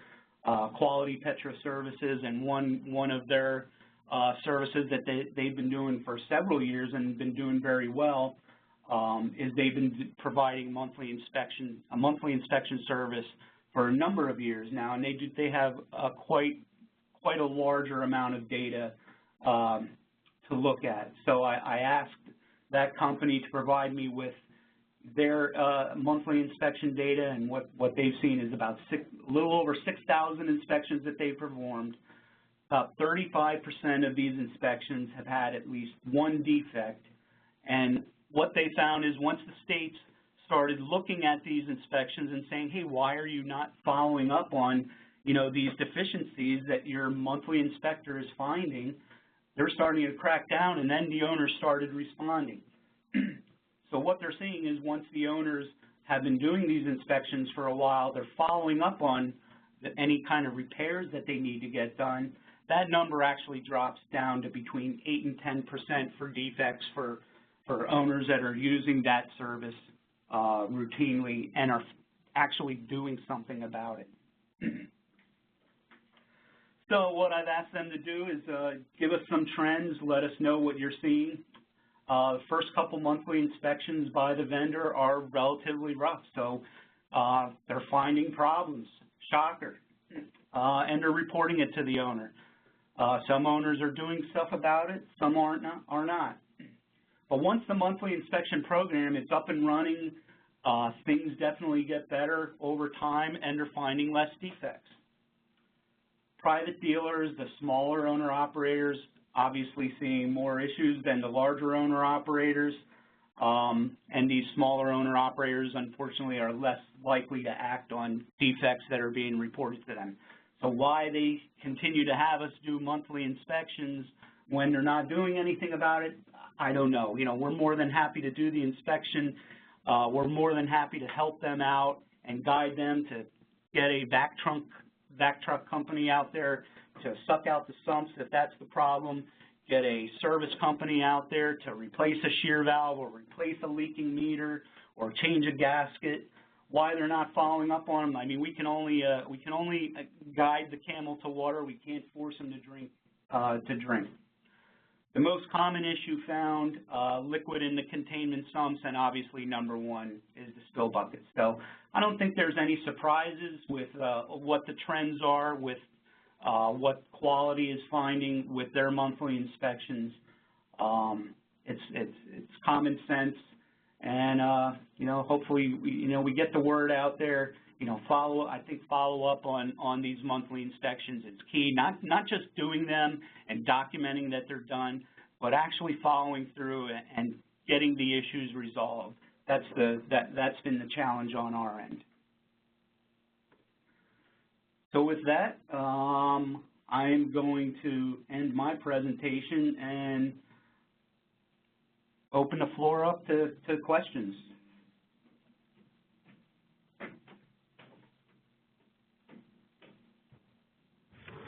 Quality Petro Services, and one of their services that they've been doing for several years and been doing very well is they've been providing a monthly inspection service for a number of years now, and they have quite a larger amount of data to look at. So I asked that company to provide me with their monthly inspection data, and what they've seen is about a little over 6,000 inspections that they've performed. About 35% of these inspections have had at least one defect, and what they found is once the states started looking at these inspections and saying, hey, why are you not following up on these deficiencies that your monthly inspector is finding, they're starting to crack down, and then the owners started responding. So what they're seeing is once the owners have been doing these inspections for a while, they're following up on any kind of repairs that they need to get done. That number actually drops down to between 8 and 10% for defects for owners that are using that service routinely and are actually doing something about it. So what I've asked them to do is give us some trends, let us know what you're seeing. The first couple monthly inspections by the vendor are relatively rough, so they're finding problems, shocker, and they're reporting it to the owner. Some owners are doing stuff about it, some are not. But once the monthly inspection program is up and running, things definitely get better over time and they're finding less defects. Private dealers, the smaller owner-operators, obviously seeing more issues than the larger owner-operators, and these smaller owner-operators, unfortunately, are less likely to act on defects that are being reported to them. So why they continue to have us do monthly inspections when they're not doing anything about it, I don't know. You know, we're more than happy to do the inspection. We're more than happy to help them out and guide them to get a vac truck company out there to suck out the sumps if that's the problem, get a service company out there to replace a shear valve or replace a leaking meter or change a gasket. Why they're not following up on them, I mean, we can only guide the camel to water. We can't force them to drink. The most common issue found, liquid in the containment sumps, and obviously number one is the spill bucket. So I don't think there's any surprises with what the trends are, with what quality is finding with their monthly inspections. It's common sense, and you know, hopefully we get the word out there. You know, I think follow up on these monthly inspections is key. Not just doing them and documenting that they're done, but actually following through and getting the issues resolved. That's been the challenge on our end. So with that, I'm going to end my presentation and open the floor up to questions.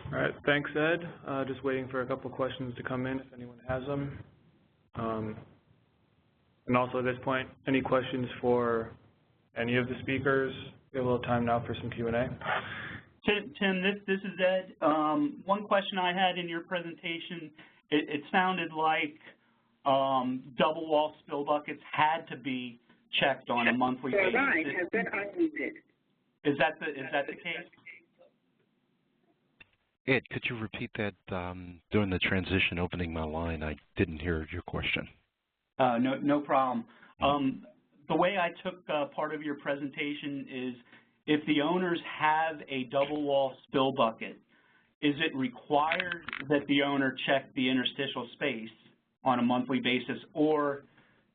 All right, thanks, Ed. Just waiting for a couple questions to come in if anyone has them. And also at this point, any questions for any of the speakers? We have a little time now for some Q&A. Tim, this is Ed. One question I had in your presentation, it sounded like double wall spill buckets had to be checked on a monthly basis. Your line has been unmuted. Is that the case? Ed, could you repeat that? During the transition, opening my line, I didn't hear your question. No problem. The way I took part of your presentation is, if the owners have a double wall spill bucket, is it required that the owner check the interstitial space on a monthly basis, or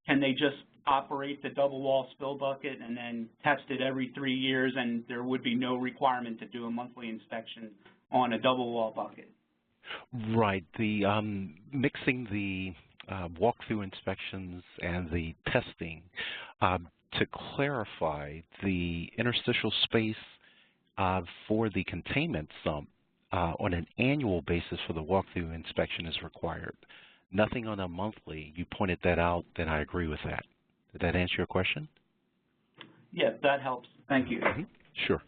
can they just operate the double wall spill bucket and then test it every 3 years and there would be no requirement to do a monthly inspection on a double wall bucket? Right. The mixing the walkthrough inspections and the testing, to clarify, the interstitial space for the containment sump on an annual basis for the walkthrough inspection is required. Nothing on a monthly. You pointed that out, then I agree with that. Did that answer your question? Yes, that helps. Thank you. Mm-hmm. Sure.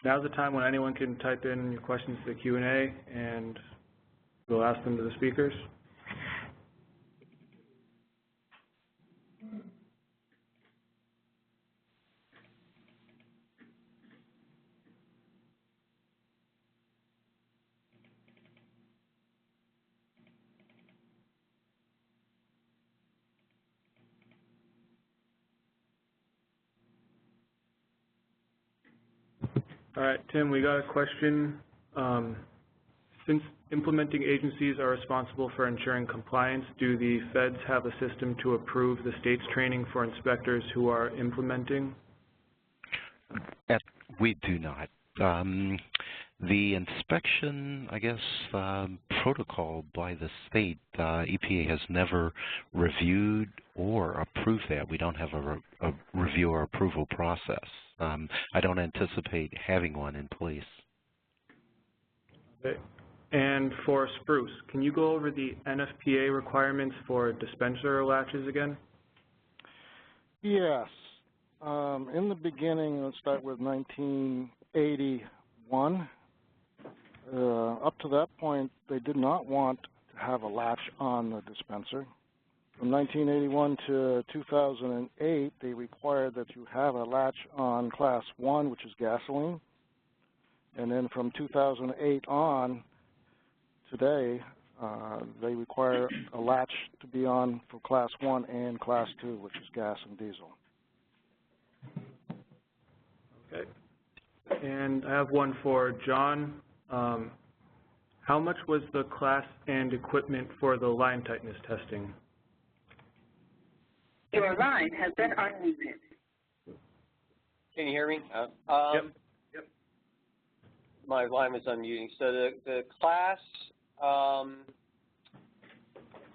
Now's the time when anyone can type in your questions to the Q&A, and we'll ask them to the speakers. All right, Tim, we got a question. Since implementing agencies are responsible for ensuring compliance, do the feds have a system to approve the state's training for inspectors who are implementing? We do not. The inspection, I guess, protocol by the state, EPA has never reviewed or approved that. We don't have a review or approval process. I don't anticipate having one in place. Okay. And for Spruce, can you go over the NFPA requirements for dispenser latches again? Yes. In the beginning, let's start with 1981. Up to that point, they did not want to have a latch on the dispenser. From 1981 to 2008, they required that you have a latch on Class 1, which is gasoline. And then from 2008 on, today, they require a latch to be on for Class 1 and Class 2, which is gas and diesel. Okay. And I have one for John. How much was the class and equipment for the line tightness testing? Your line has been unmuted. Can you hear me? Yep. My line was unmuting. So the class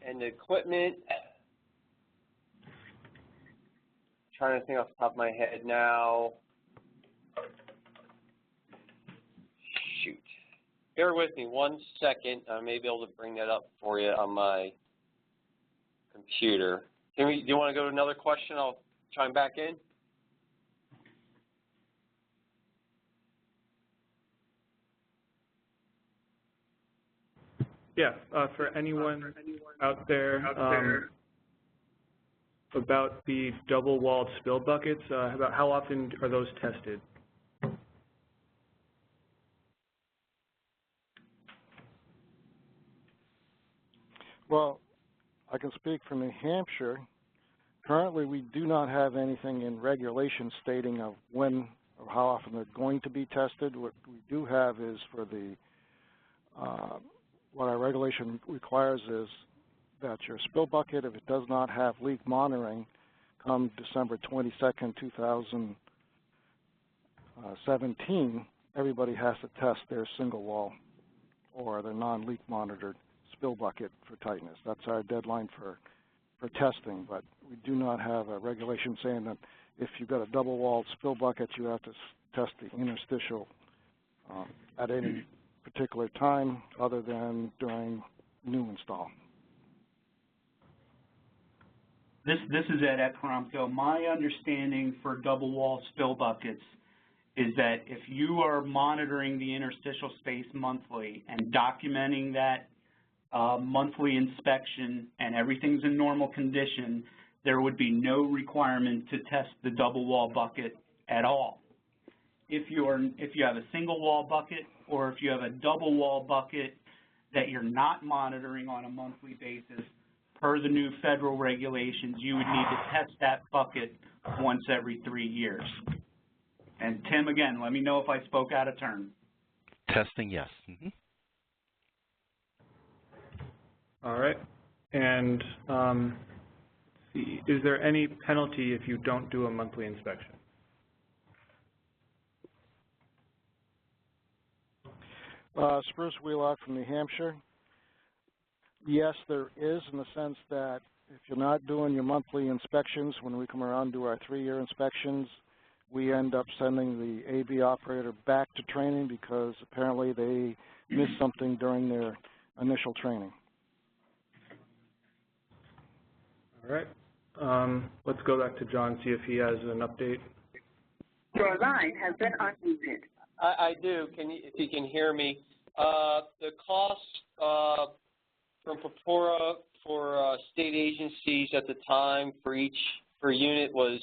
and the equipment, trying to think off the top of my head now. Shoot. Bear with me 1 second. I may be able to bring that up for you on my computer. Do you want to go to another question? I'll chime back in. Yeah, for anyone out there, about the double-walled spill buckets, about how often are those tested? Well, I can speak for New Hampshire. Currently, we do not have anything in regulation stating of when or how often they're going to be tested. What we do have is for the, what our regulation requires is that your spill bucket, if it does not have leak monitoring, come December 22nd, 2017, everybody has to test their single wall or their non-leak monitored spill bucket for tightness. That's our deadline for testing, but we do not have a regulation saying that if you've got a double-walled spill bucket, you have to test the interstitial at any particular time other than during new install. This is Ed at CrompCo. My understanding for double-wall spill buckets is that if you are monitoring the interstitial space monthly and documenting that monthly inspection and everything's in normal condition, there would be no requirement to test the double wall bucket at all. If you have a single wall bucket or if you have a double wall bucket that you're not monitoring on a monthly basis, per the new federal regulations, you would need to test that bucket once every 3 years. And Tim, again, let me know if I spoke out of turn. Testing, yes. Mm-hmm. All right. And let's see, is there any penalty if you don't do a monthly inspection? Spruce Wheelock from New Hampshire. Yes, there is, in the sense that if you're not doing your monthly inspections, when we come around and do our 3-year inspections, we end up sending the AB operator back to training because apparently they missed something during their initial training. All right. Let's go back to John, see if he has an update. Your line has been unmuted. I do. If you can hear me, the cost from Papora for state agencies at the time for unit was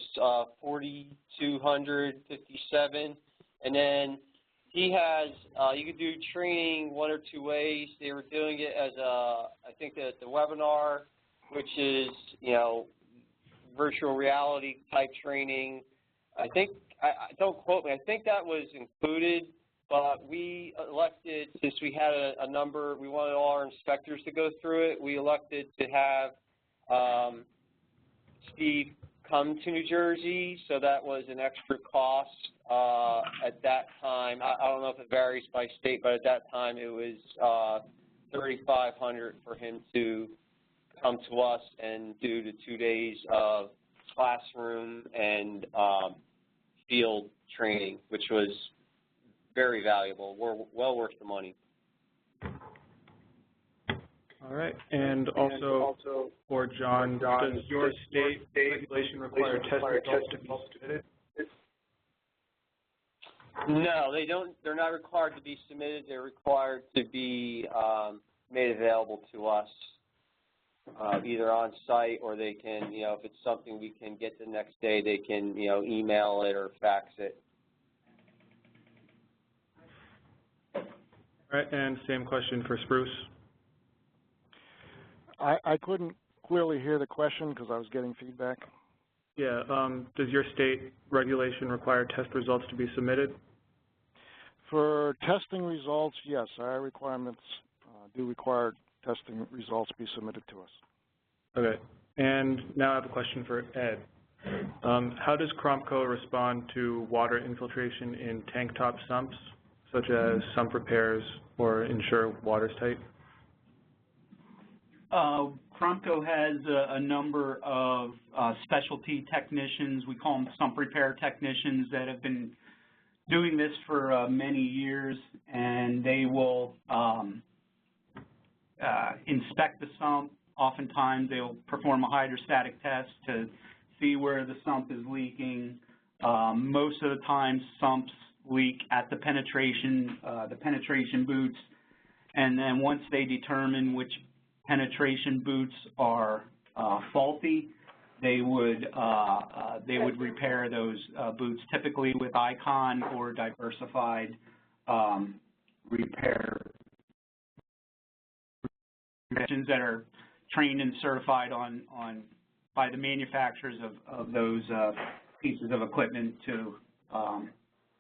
$4,257, and then he has you could do training one or two ways. They were doing it as I think the webinar, which is virtual reality type training. I think don't quote me. I think that was included. But we elected, since we had a number, we wanted all our inspectors to go through it, we elected to have Steve come to New Jersey, so that was an extra cost at that time. I don't know if it varies by state, but at that time it was $3,500 for him to come to us and do the 2 days of classroom and field training, which was very valuable. We're well worth the money. All right. And also for John, does your state regulation require test results to be submitted? No, they don't. They're not required to be submitted. They're required to be made available to us. either on site, or they can, if it's something we can get the next day, they can, email it or fax it. All right, and same question for Spruce. I couldn't clearly hear the question because I was getting feedback. Yeah, does your state regulation require test results to be submitted? For testing results, yes, our requirements do require testing results be submitted to us. Okay, and now I have a question for Ed. How does CrompCo respond to water infiltration in tank top sumps, such as sump repairs, or ensure water's tight? CrompCo has a number of specialty technicians. We call them sump repair technicians that have been doing this for many years, and they will inspect the sump. Oftentimes they'll perform a hydrostatic test to see where the sump is leaking. Most of the time sumps leak at the penetration boots, and then once they determine which penetration boots are faulty, they would repair those boots, typically with Icon or diversified repair technicians that are trained and certified by the manufacturers of those pieces of equipment to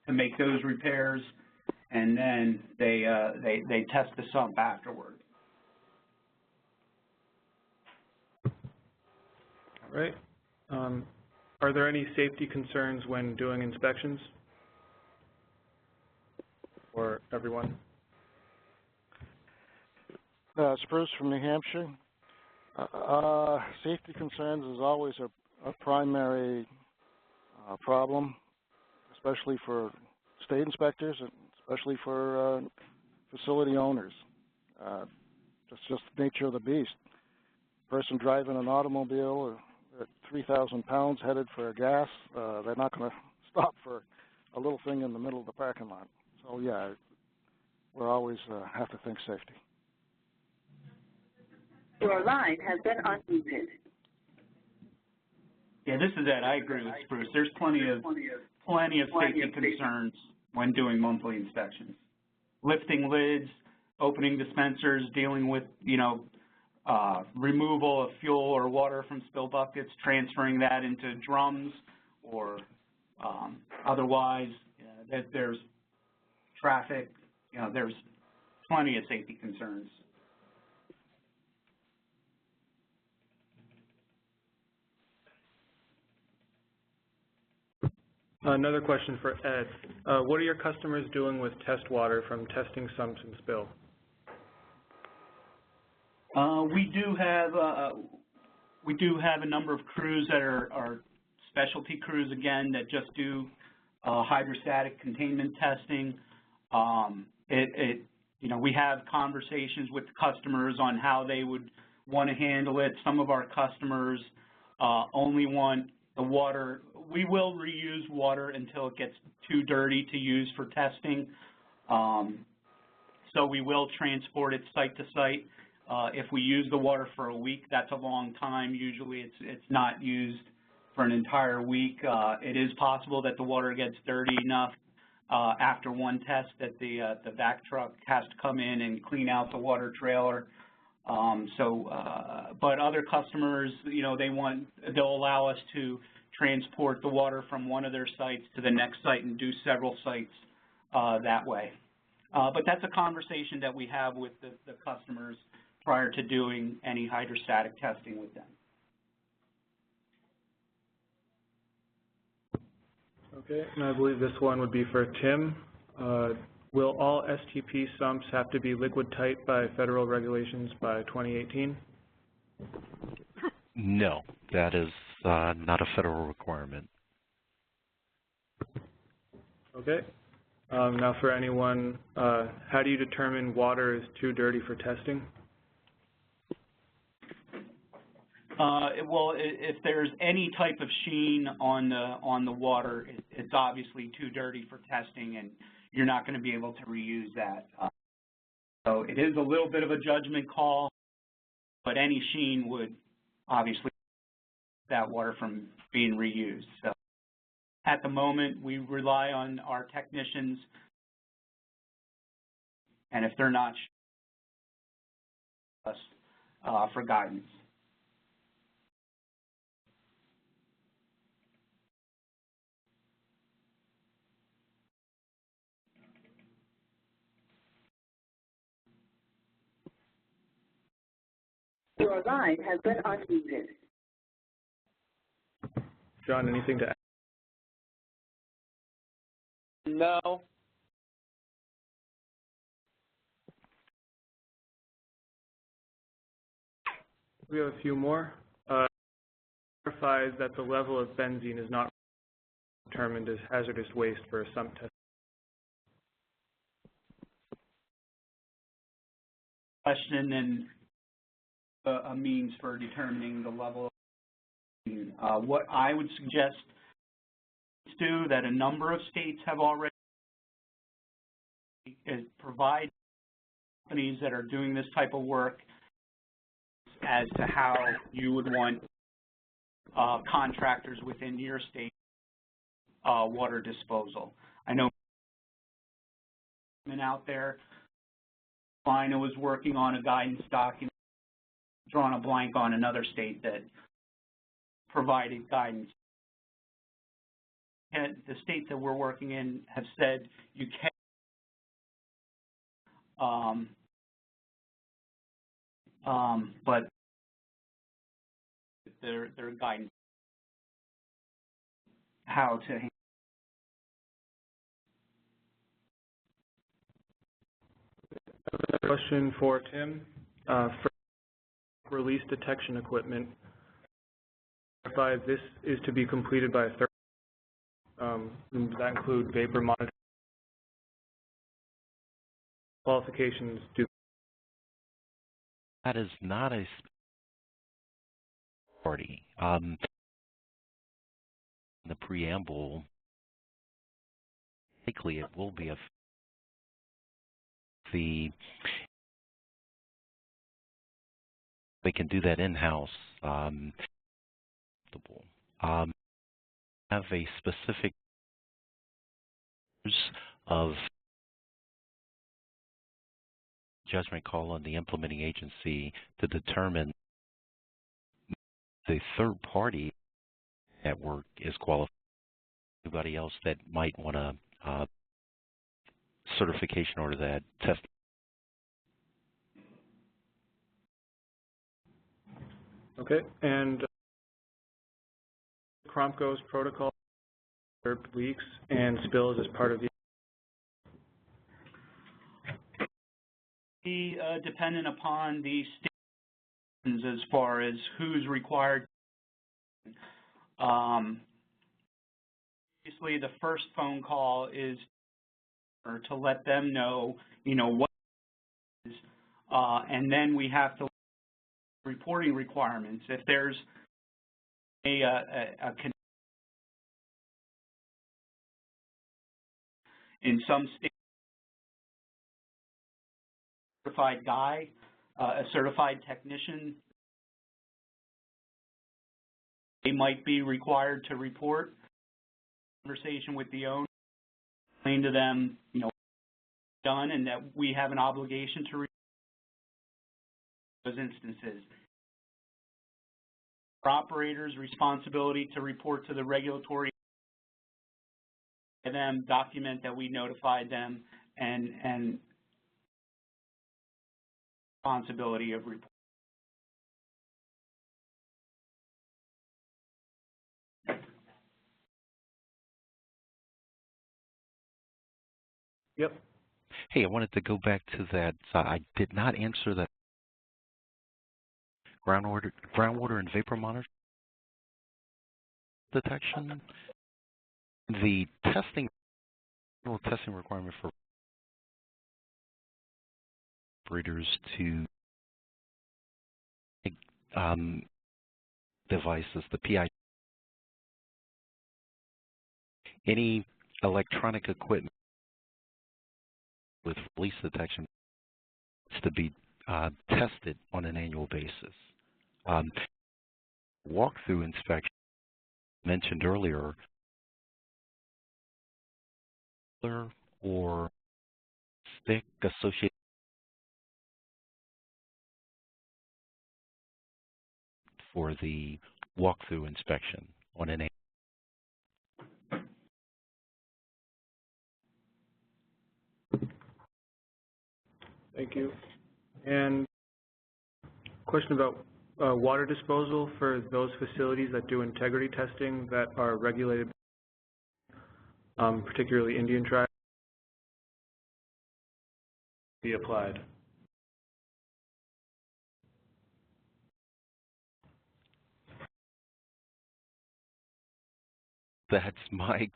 make those repairs, and then they test the sump afterward. All right. Are there any safety concerns when doing inspections for everyone? Spruce from New Hampshire. Safety concerns is always a primary problem, especially for state inspectors and especially for facility owners. It's just the nature of the beast. Person driving an automobile at 3,000 pounds headed for gas, they're not going to stop for a little thing in the middle of the parking lot. So yeah, we're always have to think safety. Your line has been unmuted. Yeah, this is Ed. I agree with Spruce. There's plenty of safety concerns when doing monthly inspections. Lifting lids, opening dispensers, dealing with, removal of fuel or water from spill buckets, transferring that into drums, or otherwise, that there's traffic, there's plenty of safety concerns. Another question for Ed. What are your customers doing with test water from testing sumps and spill? We do have a number of crews that are specialty crews, again, that just do hydrostatic containment testing. We have conversations with customers on how they would want to handle it. Some of our customers only want the water. We will reuse water until it gets too dirty to use for testing. So we will transport it site to site. If we use the water for a week, that's a long time. Usually it's not used for an entire week. It is possible that the water gets dirty enough after one test that the vac truck has to come in and clean out the water trailer. But other customers, they'll allow us to transport the water from one of their sites to the next site and do several sites that way. But that's a conversation that we have with the customers prior to doing any hydrostatic testing with them. Okay, and I believe this one would be for Tim. Will all STP sumps have to be liquid tight by federal regulations by 2018? No, that is not a federal requirement. Okay. Now for anyone, how do you determine water is too dirty for testing? Well, if there's any type of sheen on the water, it's obviously too dirty for testing, and you're not going to be able to reuse that. So it is a little bit of a judgment call. but any sheen would obviously keep that water from being reused. So at the moment, we rely on our technicians, and if they're not, us for guidance. Your line has been unmuted. John, anything to add? No. We have a few more. Verifies that the level of benzene is not determined as hazardous waste for a sump test. Question and a means for determining the level of what I would suggest do that a number of states have already is provide companies that are doing this type of work as to how you would want contractors within your state water disposal. I know out there, Lina was working on a guidance document, drawn a blank on another state that provided guidance. And the states that we're working in have said you can, but their guidance how to handle. Question for Tim. For release detection equipment, this is to be completed by a third. Does that include vapor monitoring? Qualifications do. That is not a party. The preamble, likely it will be they can do that in-house. Have a specific of judgment call on the implementing agency to determine the third party network is qualified. Anybody else that might want a certification order that test. Okay, and CrompCo's protocol for leaks and spills as part of the. Be dependent upon the stations as far as who's required. Obviously, the first phone call is to let them know, what is, and then we have to reporting requirements. If there's in some states, certified guy, a certified technician, they might be required to report. Conversation with the owner, explain to them, done, and that we have an obligation to report those instances. For operators' responsibility to report to the regulatory, and them document that we notified them, and responsibility of report. Yep. Hey, I wanted to go back to that. I did not answer that groundwater and vapor monitor detection. The testing requirement for operators to devices, the PI, any electronic equipment with release detection needs to be tested on an annual basis. Walkthrough inspection mentioned earlier, or stick associated for the walkthrough inspection on an annual. Thank you. And question about water disposal for those facilities that do integrity testing that are regulated, particularly Indian tribes, be applied. That's my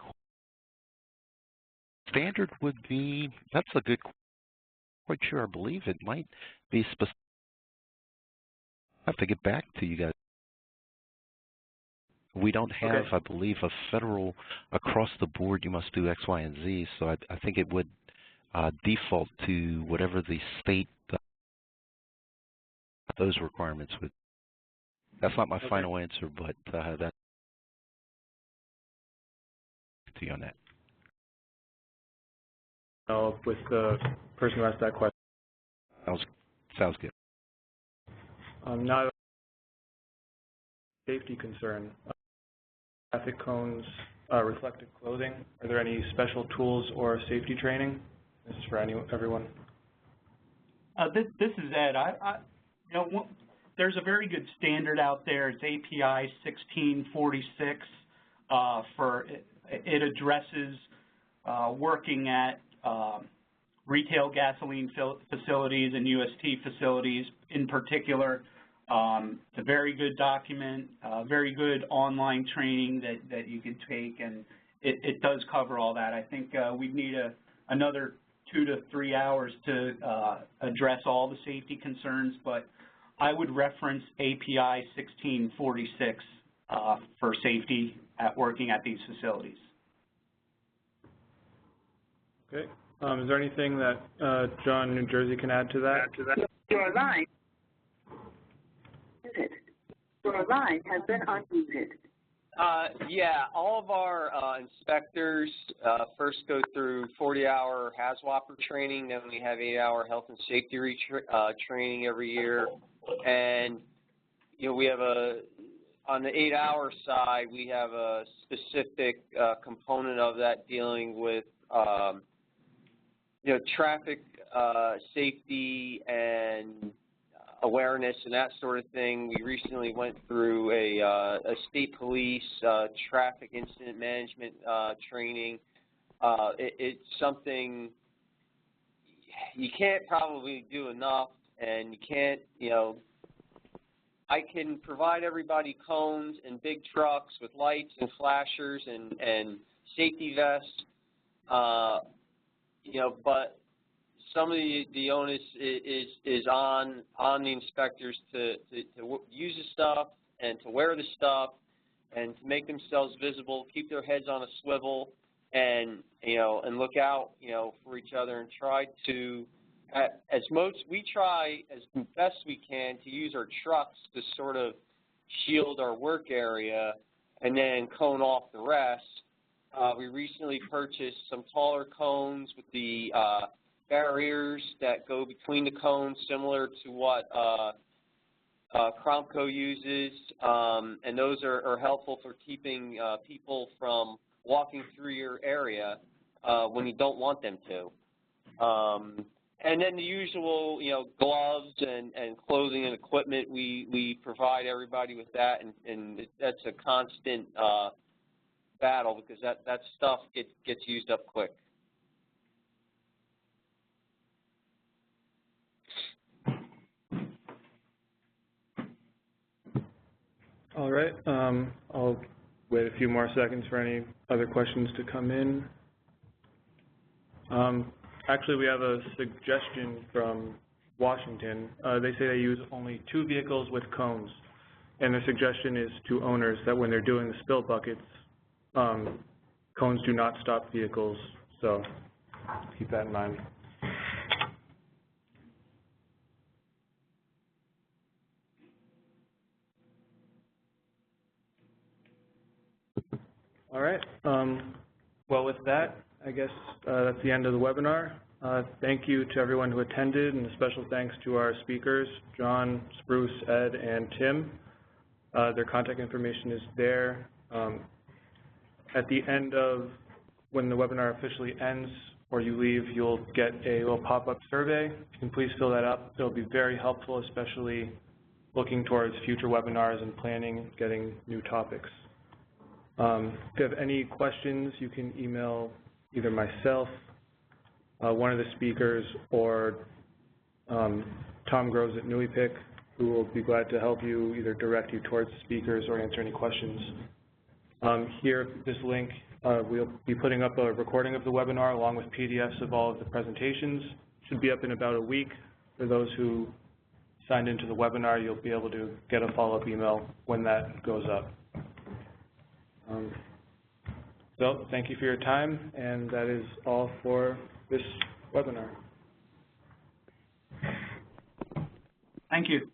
standard would be, that's a good question. Quite sure. I believe it might be specific. I have to get back to you guys. We don't have, I believe, a federal across the board, you must do X, Y, and Z, so I think it would default to whatever the state, those requirements would. That's not my final answer, but that's to you on that. With the person who asked that question. Sounds good. Not a safety concern. Traffic cones, reflective clothing. Are there any special tools or safety training? This is for everyone. This is Ed. You know, there's a very good standard out there. It's API 1646. It addresses working at retail gasoline facilities and UST facilities in particular. It's a very good document, very good online training that you can take, and it does cover all that. I think we'd need another 2 to 3 hours to address all the safety concerns, but I would reference API 1646 for safety at working at these facilities. Okay. Is there anything that John, New Jersey, can add to that? Your line. Your line has been unmuted. Yeah, all of our inspectors first go through 40-hour HAZWOPER training, then we have 8-hour health and safety training every year, and you know we have on the 8-hour side we have a specific component of that dealing with you know traffic safety and awareness and that sort of thing. We recently went through a state police traffic incident management training. It's something you can't probably do enough, and you can't, you know, I can provide everybody cones and big trucks with lights and flashers and safety vests, you know, but some of the onus is on the inspectors to use the stuff and to wear the stuff and to make themselves visible, keep their heads on a swivel, and you know, and look out, you know, for each other and try to we try as best we can to use our trucks to sort of shield our work area and then cone off the rest. We recently purchased some taller cones with the barriers that go between the cones, similar to what CrompCo uses, and those are helpful for keeping people from walking through your area when you don't want them to. And then the usual, you know, gloves and clothing and equipment, we provide everybody with that, and that's a constant battle because that stuff gets used up quick. All right. I'll wait a few more seconds for any other questions to come in. Actually, we have a suggestion from Washington. They say they use only 2 vehicles with cones, and their suggestion is to owners that when they're doing the spill buckets, cones do not stop vehicles, so keep that in mind. All right. Well, with that, I guess that's the end of the webinar. Thank you to everyone who attended, and a special thanks to our speakers, John, Spruce, Ed, and Tim. Their contact information is there. At the end of when the webinar officially ends or you leave, you'll get a little pop-up survey. You can please fill that up. It'll be very helpful, especially looking towards future webinars and planning and getting new topics. If you have any questions, you can email either myself, one of the speakers, or Tom Groves at NUIPIC, who will be glad to help you, either direct you towards speakers or answer any questions. Here, this link, we'll be putting up a recording of the webinar along with PDFs of all of the presentations. Should be up in about a week. For those who signed into the webinar, you'll be able to get a follow-up email when that goes up. So thank you for your time, and that is all for this webinar. Thank you.